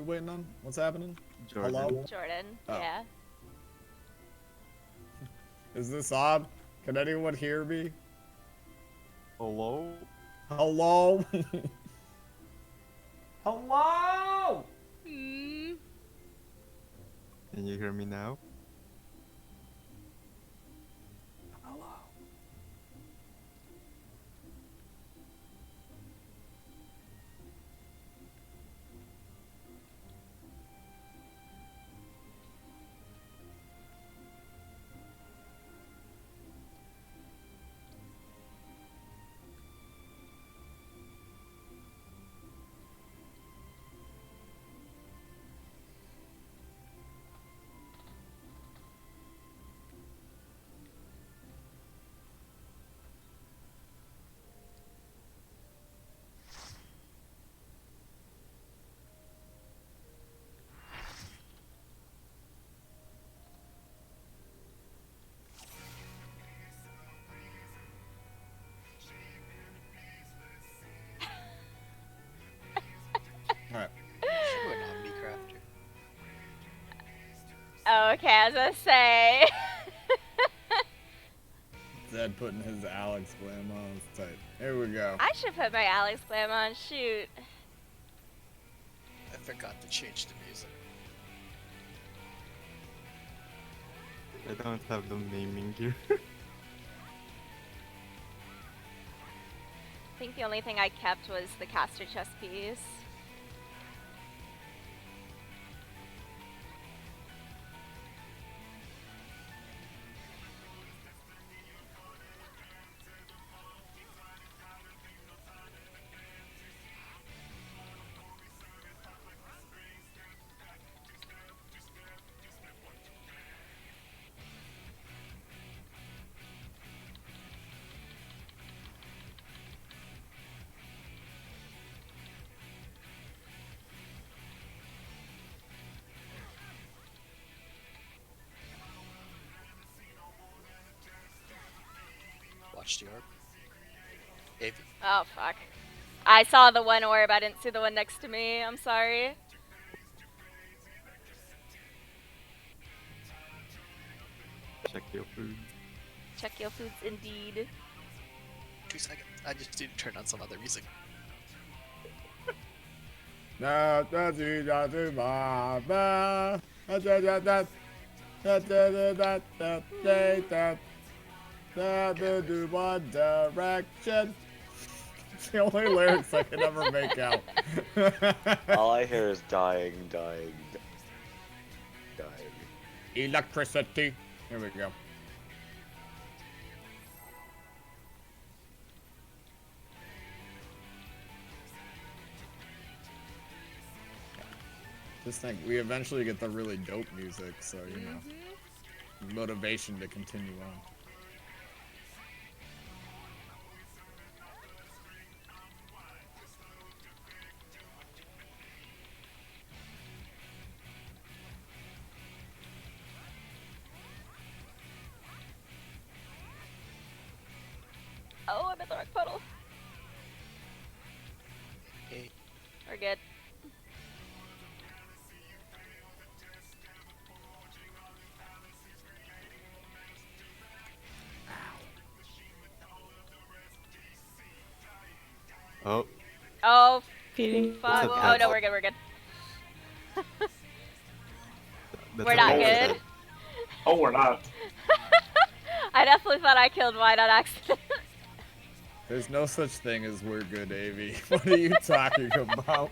waiting on? What's happening? Jordan. Hello? Jordan. Oh. Yeah. Is this odd? Can anyone hear me? Hello? Hello? Hello? Hmm. Can you hear me now? Hello? Alright. Should go Omni Crafter. Oh, okay, I was gonna say. Zed putting his Alex glam on. It's tight. Here we go. I should put my Alex glam on. Shoot. I forgot to change the music. I don't have the naming gear. I think the only thing I kept was the caster chest piece. Watch the orb. Avy. Oh, fuck. I saw the one orb, I didn't see the one next to me. I'm sorry. Check your food. Check your foods indeed. 2 seconds. I just need to turn on some other music. One Direction. It's the only lyrics I can ever make out. All I hear is dying, dying, dying. Electricity. Here we go. Just think, we eventually get the really dope music, so you know, motivation to continue on. Oh, I'm at the wrong puddle. Hey. We're good. Oh, Oh, Feeding. fuck. It's a Oh, dead- no, we're good, we're good. that's We're a not dead- good. Oh, we're not. I definitely thought I killed White on accident. There's no such thing as we're good, Avy. What are you talking about?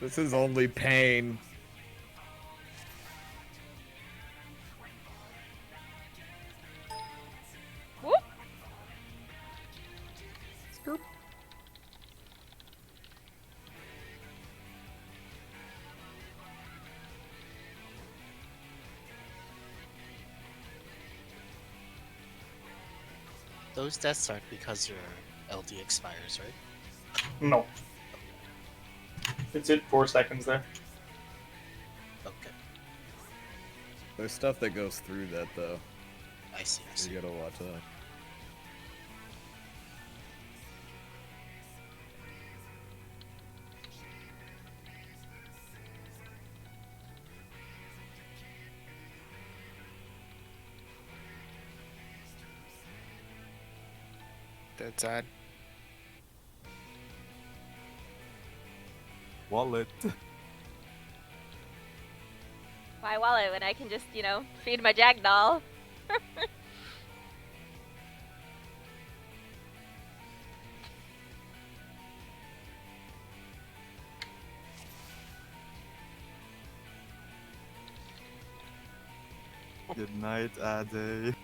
This is only pain. Whoop. Scoop. Those deaths aren't because your LD expires, right? No. It's it 4 seconds there. Okay. There's stuff that goes through that, though. I see. I see. You gotta watch that. Dead Zad. Wallet. Why wallet when I can just, feed my Jackdaw? Good night, Ade.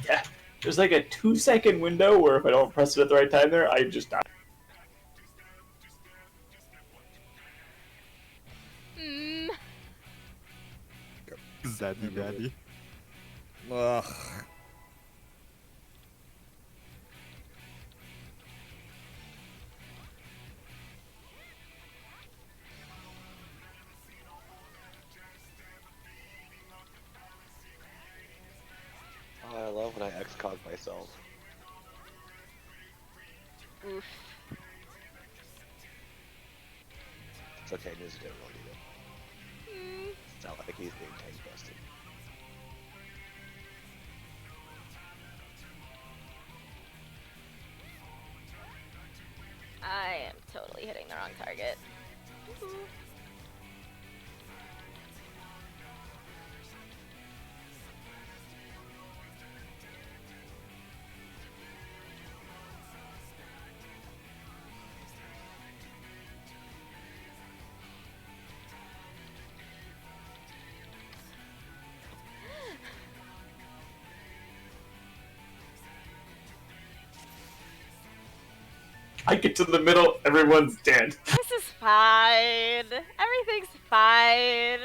Yeah. There's like a 2-second window where if I don't press it at the right time there, I just die. Hmm. Zaddy daddy. Ugh. Oh, I love when I XCOG myself. Oof. It's okay, News didn't really need it. Hmm. It's not like he's being tank busted. I am totally hitting the wrong target. Woohoo. I get to the middle, everyone's dead. This is fine. Everything's fine.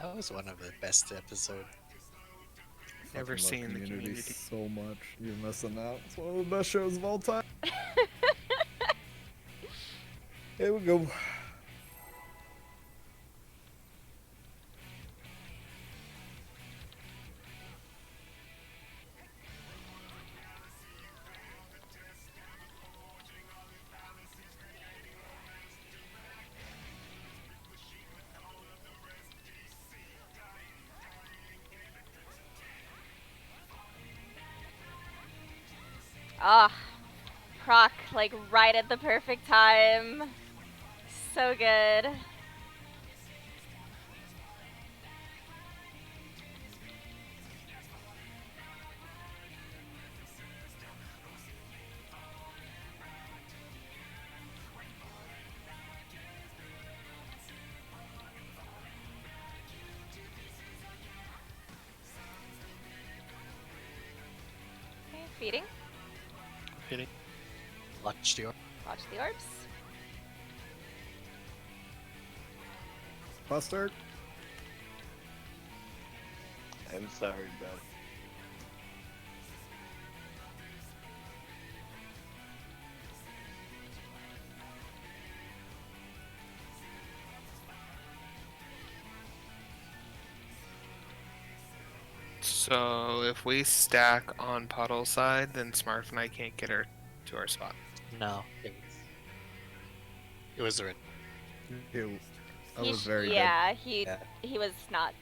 That was one of the best episodes. Never Fucking love seen the Community. so much. You're missing out. It's one of the best shows of all time. Here we go. Ah, proc, like right at the perfect time. So good. Okay, feeding. Hitting. Watch the Watch the orbs. Buster. I'm sorry, bro. So if we stack on Puddle side, then Smurf and I can't get her to our spot. No, it was already. I was very yeah, Yeah. he was not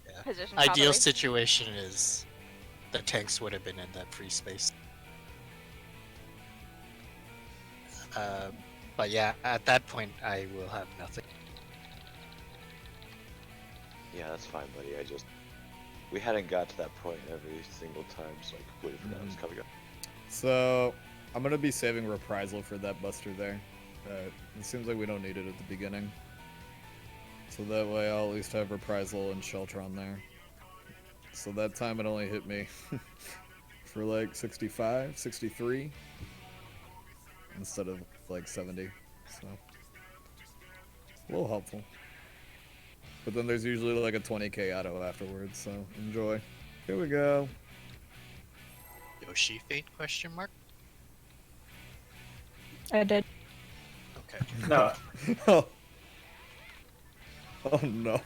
Yeah. positioned Ideal properly. situation is the tanks would have been in that free space. But yeah, at that point, I will have nothing. Yeah, that's fine, buddy. We hadn't got to that point every single time, so I completely forgot it was coming up. So, I'm gonna be saving Reprisal for that Buster there. It seems like we don't need it at the beginning. So that way I'll at least have Reprisal and Shelter on there. So that time it only hit me for like 65, 63. Instead of like 70. So, a little helpful. But then there's usually like a 20k auto afterwards, so enjoy. Here we go. Yoshi fate question mark? I did. Okay. No, Oh. Oh no.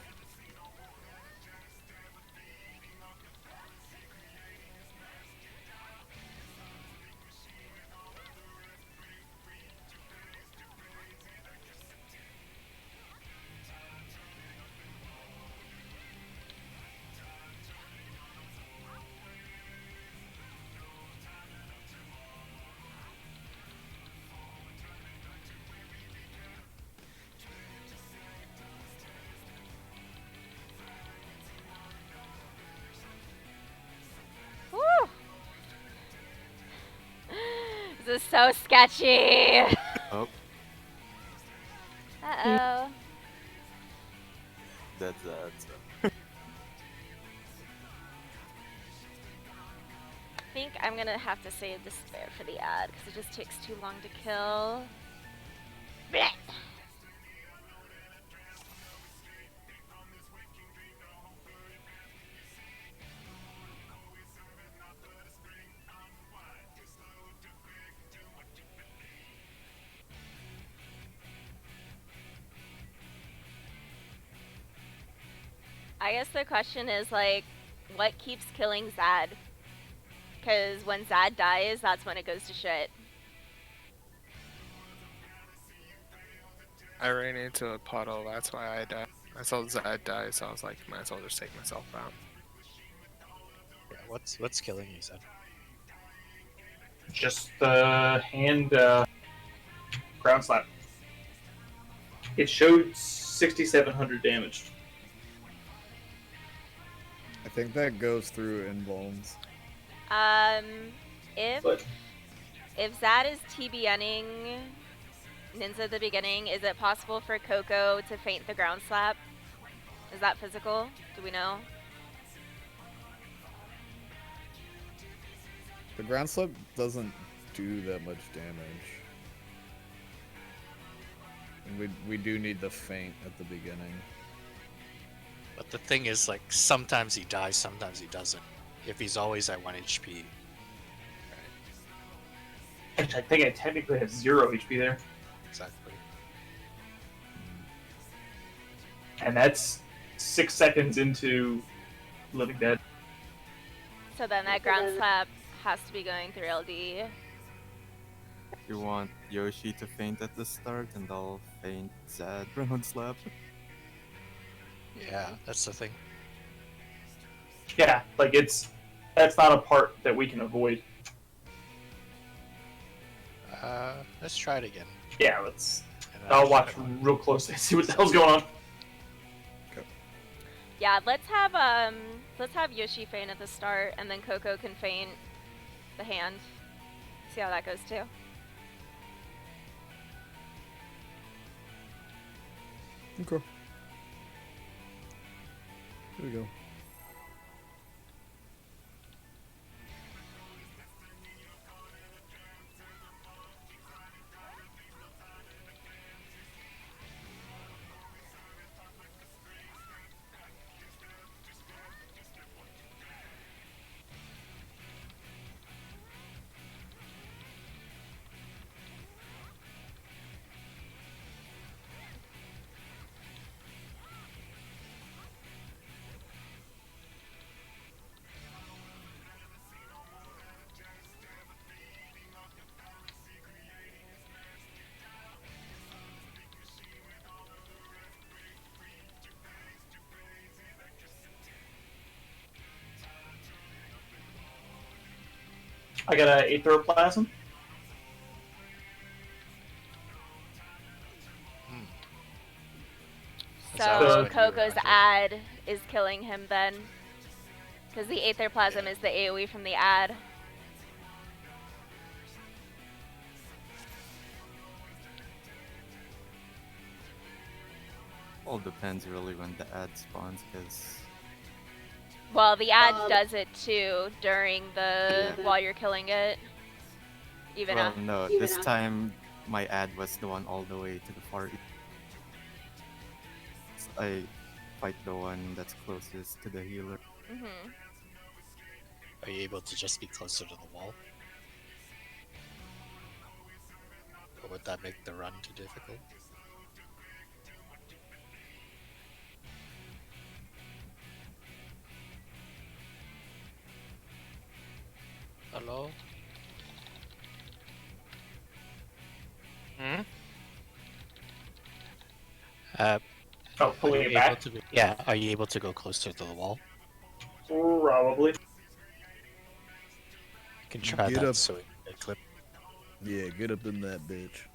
is so sketchy. Oh, Uh-oh. that's that. I think I'm gonna have to save Despair for the ad, because it just takes too long to kill. Blech. I guess the question is, like, what keeps killing Zad? Because when Zad dies, that's when it goes to shit. I ran into a puddle, that's why I died. I saw Zad die, so I was like, might as well just take myself out. Yeah, what's killing you, Zed? Just the hand ground slap. It showed 6,700 damage. I think that goes through invulns. If But Zad is TBNing Ninja at the beginning, is it possible for Coco to feint the ground slap? Is that physical? Do we know? The ground slip doesn't do that much damage. And we do need the feint at the beginning. But the thing is, like, sometimes he dies, sometimes he doesn't. If he's always at 1 HP. actually, I think I technically have 0 HP there. Exactly. And that's 6 seconds into Living Dead. So then that ground slap has to be going through LD. You want Yoshi to faint at the start, and I'll faint Zad round slap. Yeah, that's the thing. Yeah, like that's not a part that we can avoid. Let's try it again. Yeah, let's. And I'll watch real closely and see what the hell's going on. Yeah, let's have Yoshi feint at the start, and then Coco can feint the hand. See how that goes too. Okay. Here we go. I got a Aetheroplasm. Is that So what you Coco's wanted? ad is killing him then. Because the Aetherplasm is the AoE from the ad. All depends really when the ad spawns, because Well, the ad does it too during the Yeah. while you're killing it. Even well, no, this time my ad was the one all the way to the far east. I fight the one that's closest to the healer. Mhm. Are you able to just be closer to the wall? Or would that make the run too difficult? Hello? Hmm? Oh, Are pulling you it able back? to yeah, are you able to go closer to the wall? Probably. You can try Get that up. so we can clip. Yeah, get up in that bitch.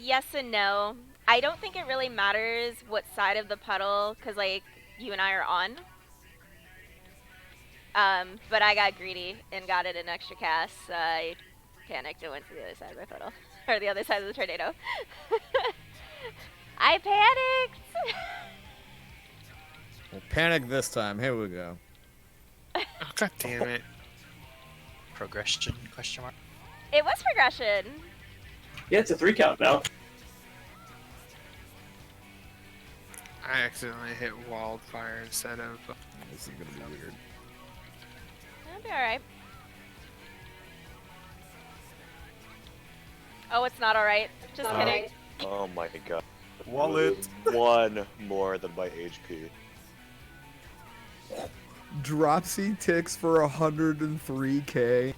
Yes and no. I don't think it really matters what side of the puddle, because, like, you and I are on. But I got greedy and got it an extra cast, so I panicked and went to the other side of my puddle. Or the other side of the tornado. I panicked! Well, panic this time. Here we go. Oh, God damn it. Progression? Question mark. It was progression. Yeah, it's a 3 count now. I accidentally hit wildfire instead of. This is gonna be weird. That'll be alright. Oh, it's not alright. Just kidding. Oh my god. Wallet. One more than my HP. Dropsy ticks for 103k.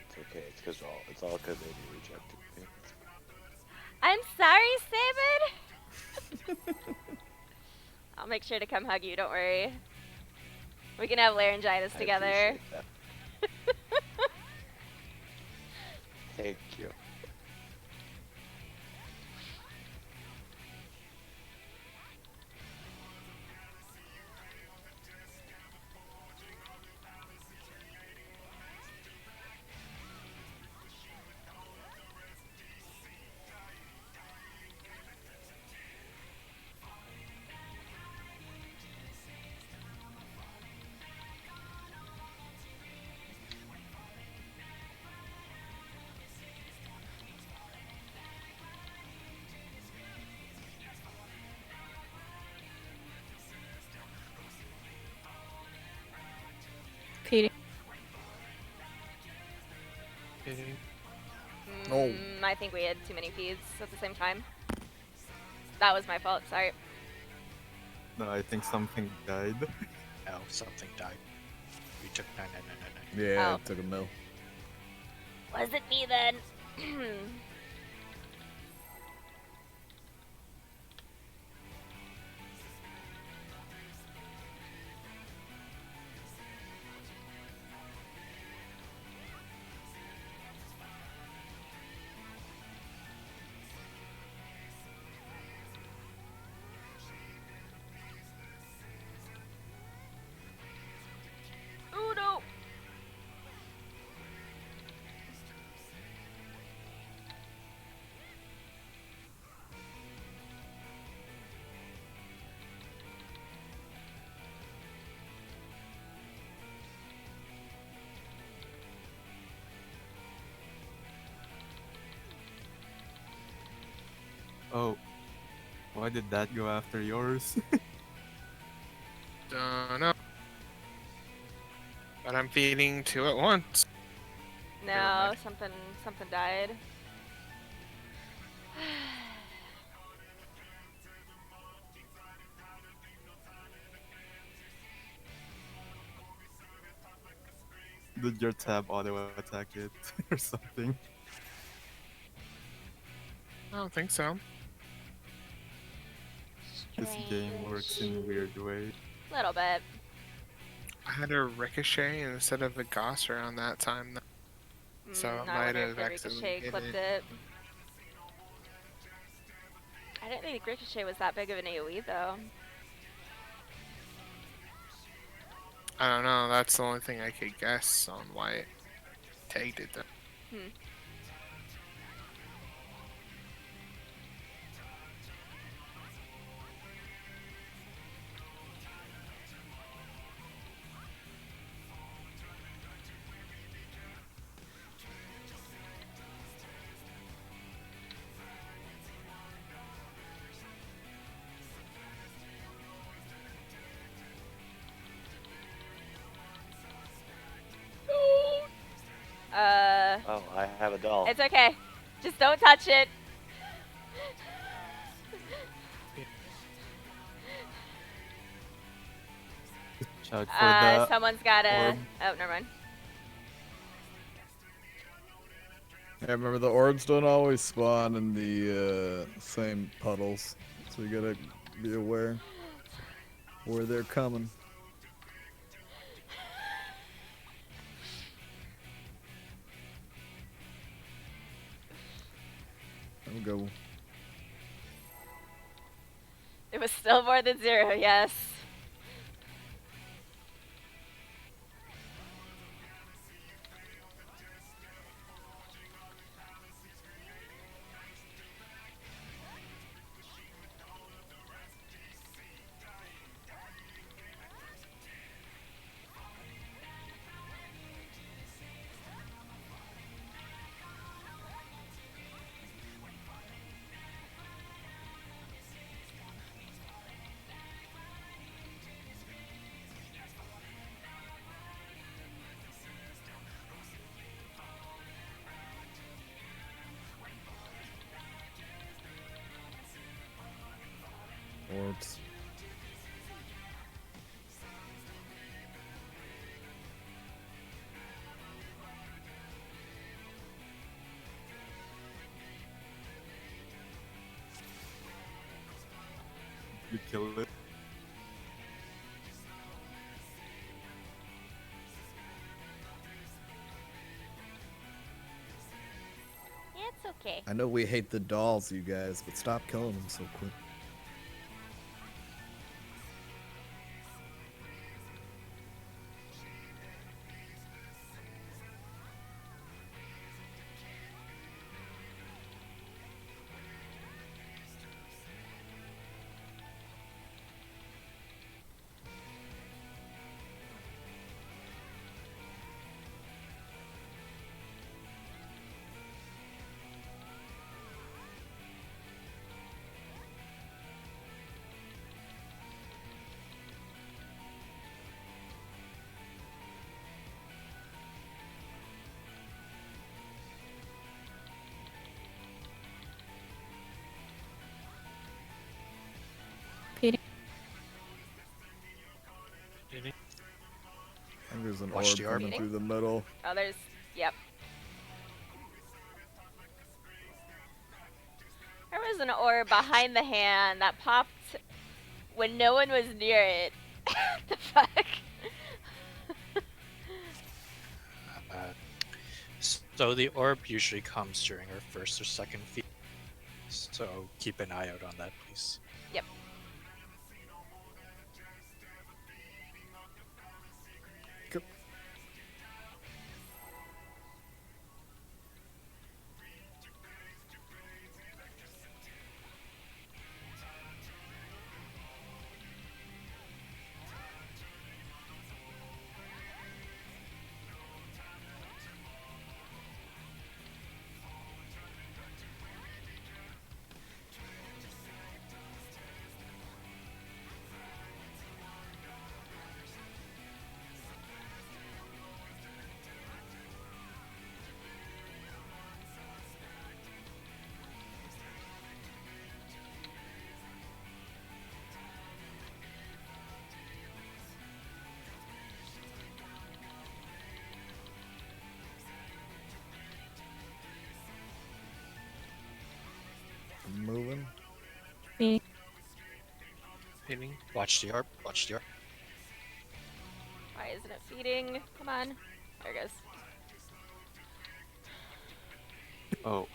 It's okay. It's all because Amy rejected me. I'm sorry, Sabin! I'll make sure to come hug you, don't worry. We can have laryngitis I together. appreciate that. Thank you. Feeding. Oh. I think we had too many feeds at the same time. That was my fault, sorry. No, I think something died. No, something died. We took 9999. Yeah, Oh. it took a mill. Was it me then? Oh no! Oh, why did that go after yours? Don't know. But I'm feeding two at once. Never No, mind. something died. Did your tab auto attack it or something? I don't think so. This game works in weird ways. Little bit. I had a ricochet instead of a Goss around that time. Though. So it I might wonder have if the accidentally Ricochet hit clipped it. it. I didn't think Ricochet was that big of an AoE though. I don't know. That's the only thing I could guess on why it tagged it. Though. Hmm. Oh, I have a doll. It's okay. Just don't touch it. Shout for the Someone's got a. orb. Oh, never mind. Yeah, remember the orbs don't always spawn in the same puddles, so you gotta be aware where they're coming. go. It was still more than 0, yes. Orbs. You kill it. Yeah, it's okay. I know we hate the dolls, you guys, but stop killing them so quick. Feeding. I think there's an Watch orb the orb. coming through the middle. Oh, there's. Yep. There was an orb behind the hand that popped when no one was near it. The fuck? So the orb usually comes during our first or second feed. So keep an eye out on that, please. Yep. Go. I'm moving. Feeding. Feeding. Watch the orb. Watch the orb. Why isn't it feeding? Come on. There it goes. Oh,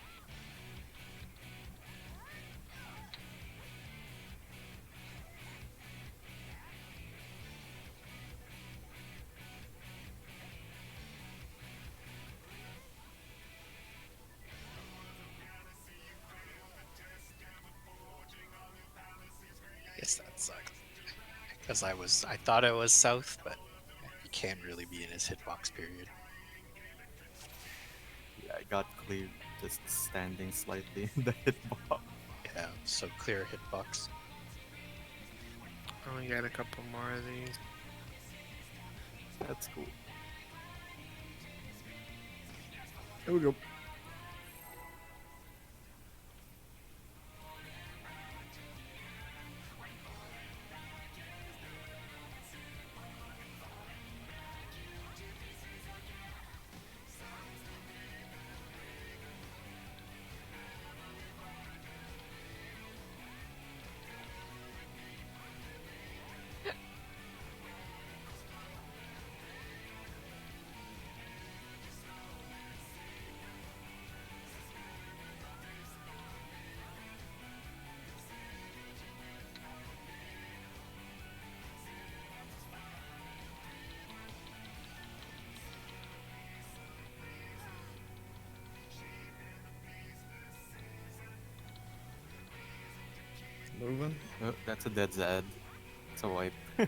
I guess that sucked. Because I thought it was south, but he can't really be in his hitbox period. yeah, I got cleared just standing slightly in the hitbox. Yeah, so clear hitbox. Oh, we got a couple more of these. That's cool. Here we go. Moving. Oh, that's a dead Zed. It's a wipe. We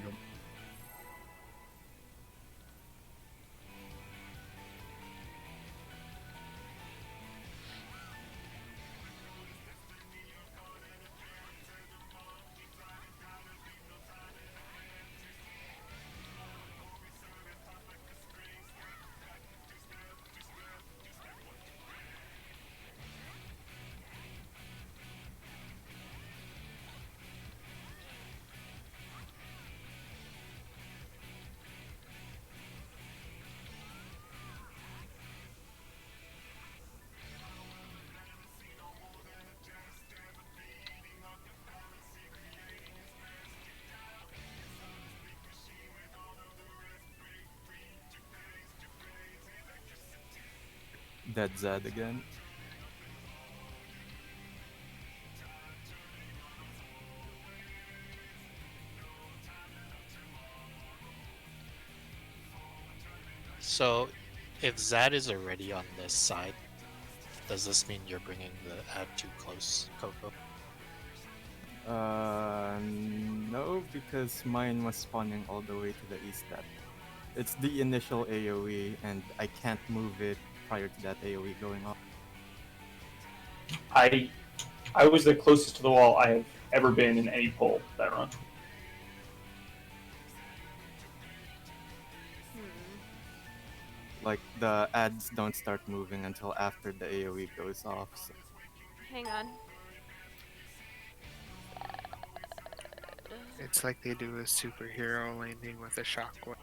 go. Dead Zed again. So, if Zad is already on this side, does this mean you're bringing the ad too close, Coco? No, because mine was spawning all the way to the east step. It's the initial AoE, and I can't move it prior to that AoE going off. I was the closest to the wall I have ever been in any poll that run. Like, the ads don't start moving until after the AoE goes off. So. Hang on. It's like they do a superhero landing with a shockwave.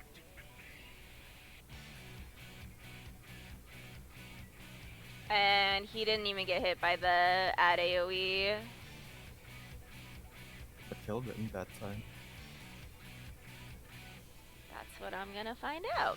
And he didn't even get hit by the ad AoE. I killed him that time. That's what I'm gonna find out.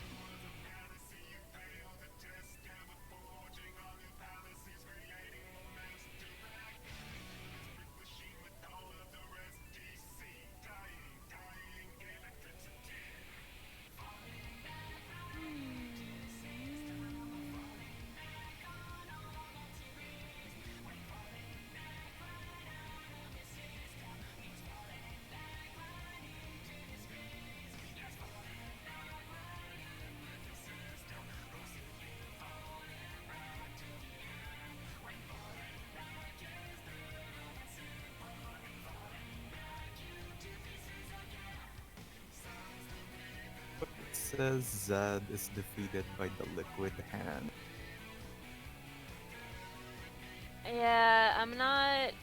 It says Zed is defeated by the Liquid Hand. Yeah, I'm not.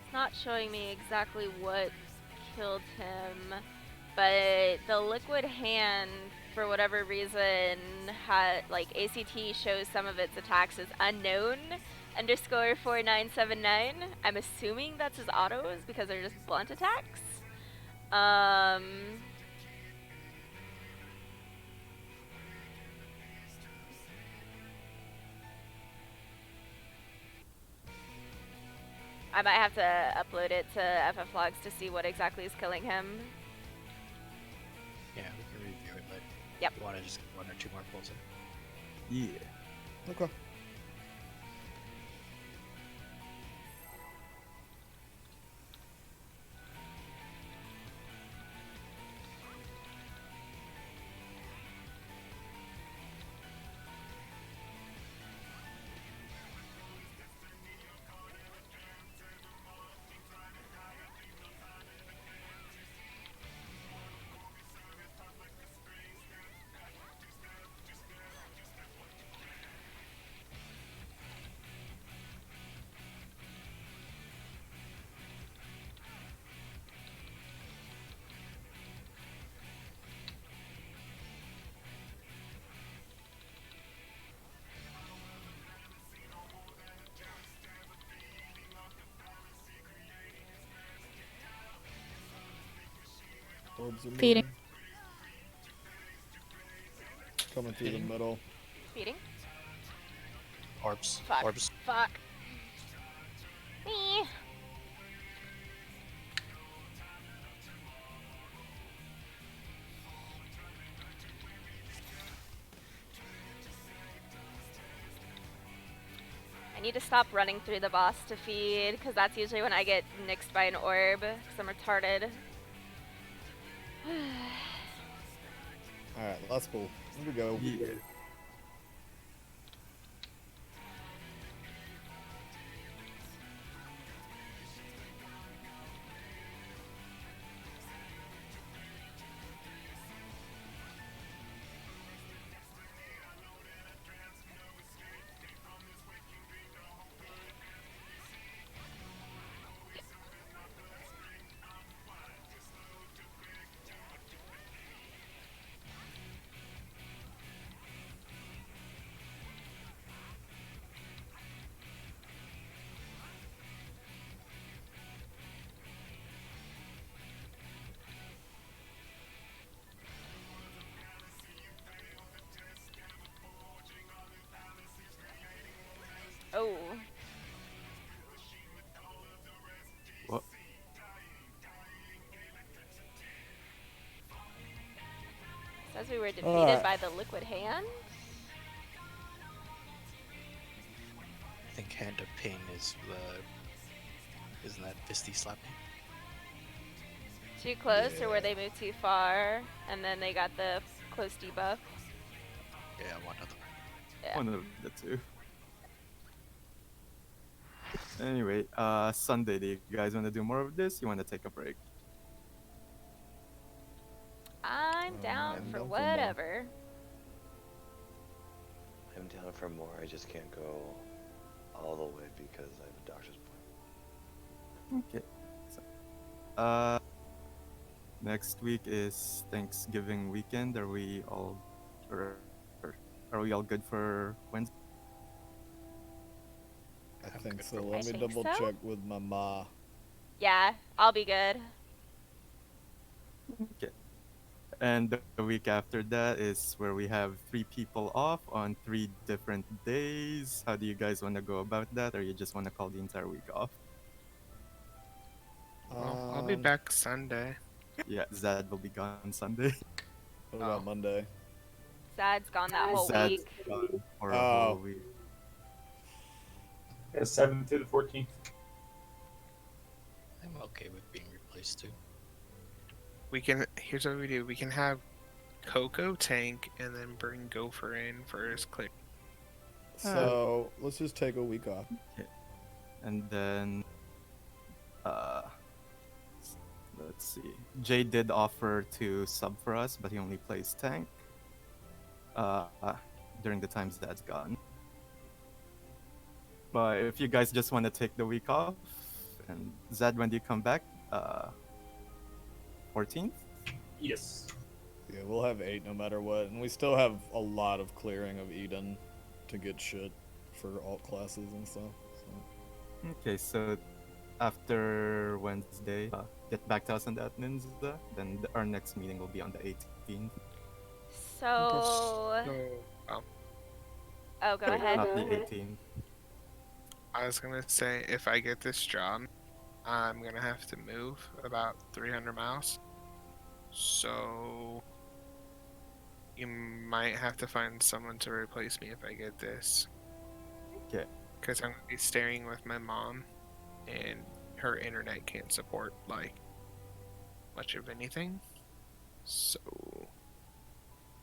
It's not showing me exactly what killed him, but the liquid hand, for whatever reason, had like ACT shows some of its attacks as unknown underscore 4979. I'm assuming that's his autos because they're just blunt attacks. I might have to upload it to FFXIV to see what exactly is killing him. Yeah, we can review it later. Yep. You want to just get one or two more pulls in? Yeah. Okay. Orbs are Feeding. moving. Coming through the Feeding. middle. Feeding. Orbs. Fuck. Orbs. Fuck. Me. I need to stop running through the boss to feed, because that's usually when I get nixed by an orb, because I'm retarded. Alright, that's cool. Here we go. Yeah. Oh. What? Says we were defeated Alright. by the liquid hand. I think Hand of Pain is the. Isn't that Fisty Slapping? Too close, or Yeah. where they moved too far, and then they got the close debuff. Yeah, one of them. Yeah. One of the two. Anyway, Sunday, do you guys want to do more of this? You want to take a break? I'm down I'm for down for more. whatever. I'm down for more. I just can't go all the way because I have a doctor's appointment. Okay. So, next week is Thanksgiving weekend. Are we all good for Wednesday? I I'm think good so. for Let me think double so. check with my ma. Yeah, I'll be good. Okay. And the week after that is where we have 3 people off on 3 different days. How do you guys want to go about that, or you just want to call the entire week off? Well, I'll be back Sunday. Yeah, Zad will be gone Sunday. What about Oh. Monday? Zad's gone that whole Zad's week. gone for a Oh. whole week. Yeah, 7th to the 14th. I'm okay with being replaced too. We can. Here's what we do. We can have Coco tank and then bring Gopher in for his click. So let's just take a week off. And then, let's see. Jay did offer to sub for us, but he only plays tank. During the times that's gone. But if you guys just want to take the week off, and Zad, when do you come back? 14th? Yes. Yeah, we'll have 8 no matter what, and we still have a lot of clearing of Eden to get shit for alt classes and stuff. So. Okay, so after Wednesday, get back to us on that, Ninja. Then our next meeting will be on the 18th. So. So, Oh, go Sorry, ahead. not the 18th. I was gonna say if I get this job, I'm gonna have to move about 300 miles. So you might have to find someone to replace me if I get this. Okay. Because I'm gonna be staying with my mom, and her internet can't support like much of anything. So,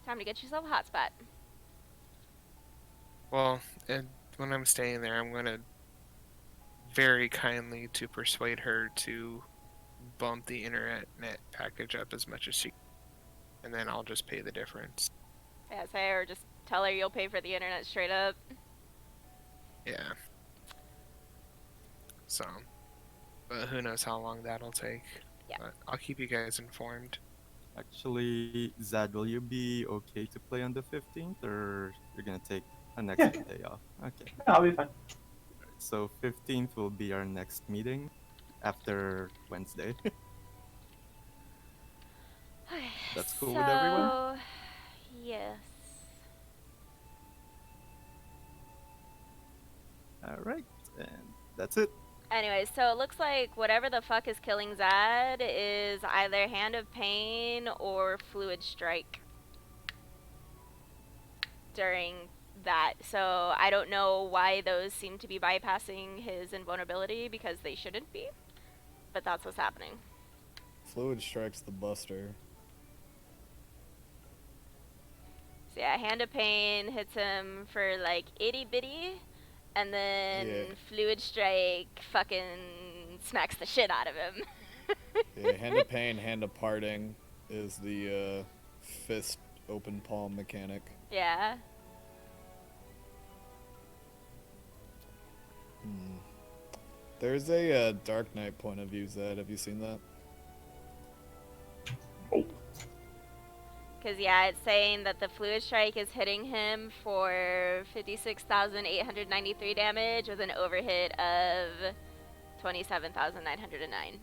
Time to get yourself a hotspot. well, and when I'm staying there, I'm gonna very kindly to persuade her to bump the internet net package up as much as she, and then I'll just pay the difference. Yeah, say, or just tell her you'll pay for the internet straight up. Yeah. So, but who knows how long that'll take. Yeah. But I'll keep you guys informed. Actually, Zad, will you be okay to play on the 15th, or you're gonna take an extra day off? Okay. I'll be fine. So 15th will be our next meeting after Wednesday. That's cool with everyone? So, yes. Alright, and that's it. Anyway, so it looks like whatever the fuck is killing Zad is either Hand of Pain or Fluid Strike during that. So I don't know why those seem to be bypassing his invulnerability, because they shouldn't be. But that's what's happening. Fluid Strike's the buster. So yeah, Hand of Pain hits him for like itty bitty, and then Yeah. Fluid Strike fucking smacks the shit out of him. Yeah, Hand of Pain, Hand of Parting is the fist open palm mechanic. Yeah. There's a Dark Knight point of view, Zed. Have you seen that? Because, yeah, it's saying that the Fluid Strike is hitting him for 56,893 damage with an overhit of 27,909.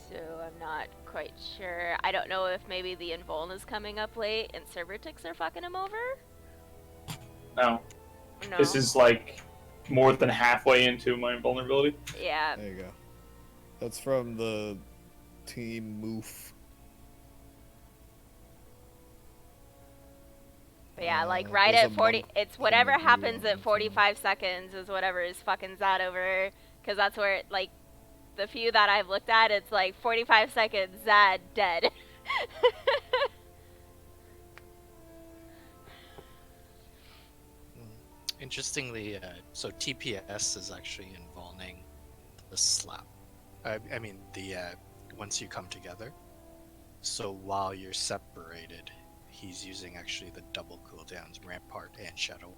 So I'm not quite sure. I don't know if maybe the Invuln is coming up late and server ticks are fucking him over? No. No. This is like more than halfway into my invulnerability. Yeah. There you go. That's from the Team Moof. But yeah, like right there's at a 40, monk it's whatever point of view happens on at it, 45 seconds is whatever is fucking Zad over. Because that's where, like, the few that I've looked at, it's like 45 seconds, Zad dead. Interestingly, so TPS is actually involving the slap. I mean, the once you come together. So while you're separated, he's using actually the double cooldowns, Rampart and Shadow.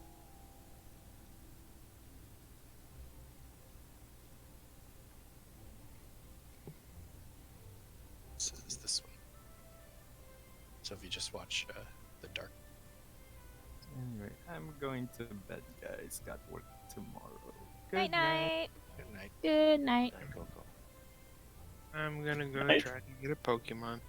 This is this one. So if you just watch the dark. Anyway, I'm going to bed, guys. Got work tomorrow. Night night. Good night. Good night. Go, go. I'm gonna go Right. try to get a Pokemon.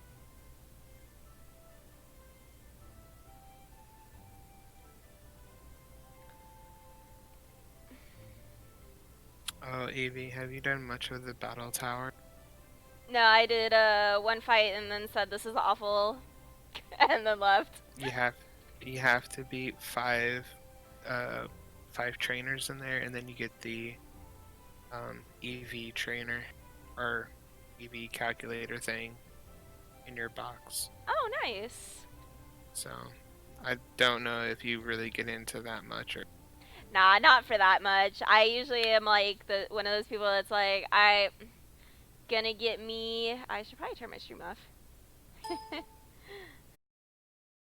Oh, Evie, have you done much of the battle tower? No, I did one fight and then said this is awful, and then left. You have to beat five trainers in there, and then you get the EV trainer or EV calculator thing in your box. Oh, nice. So I don't know if you really get into that much or. Nah, not for that much. I usually am like one of those people that's like, gonna get me. I should probably turn my stream off.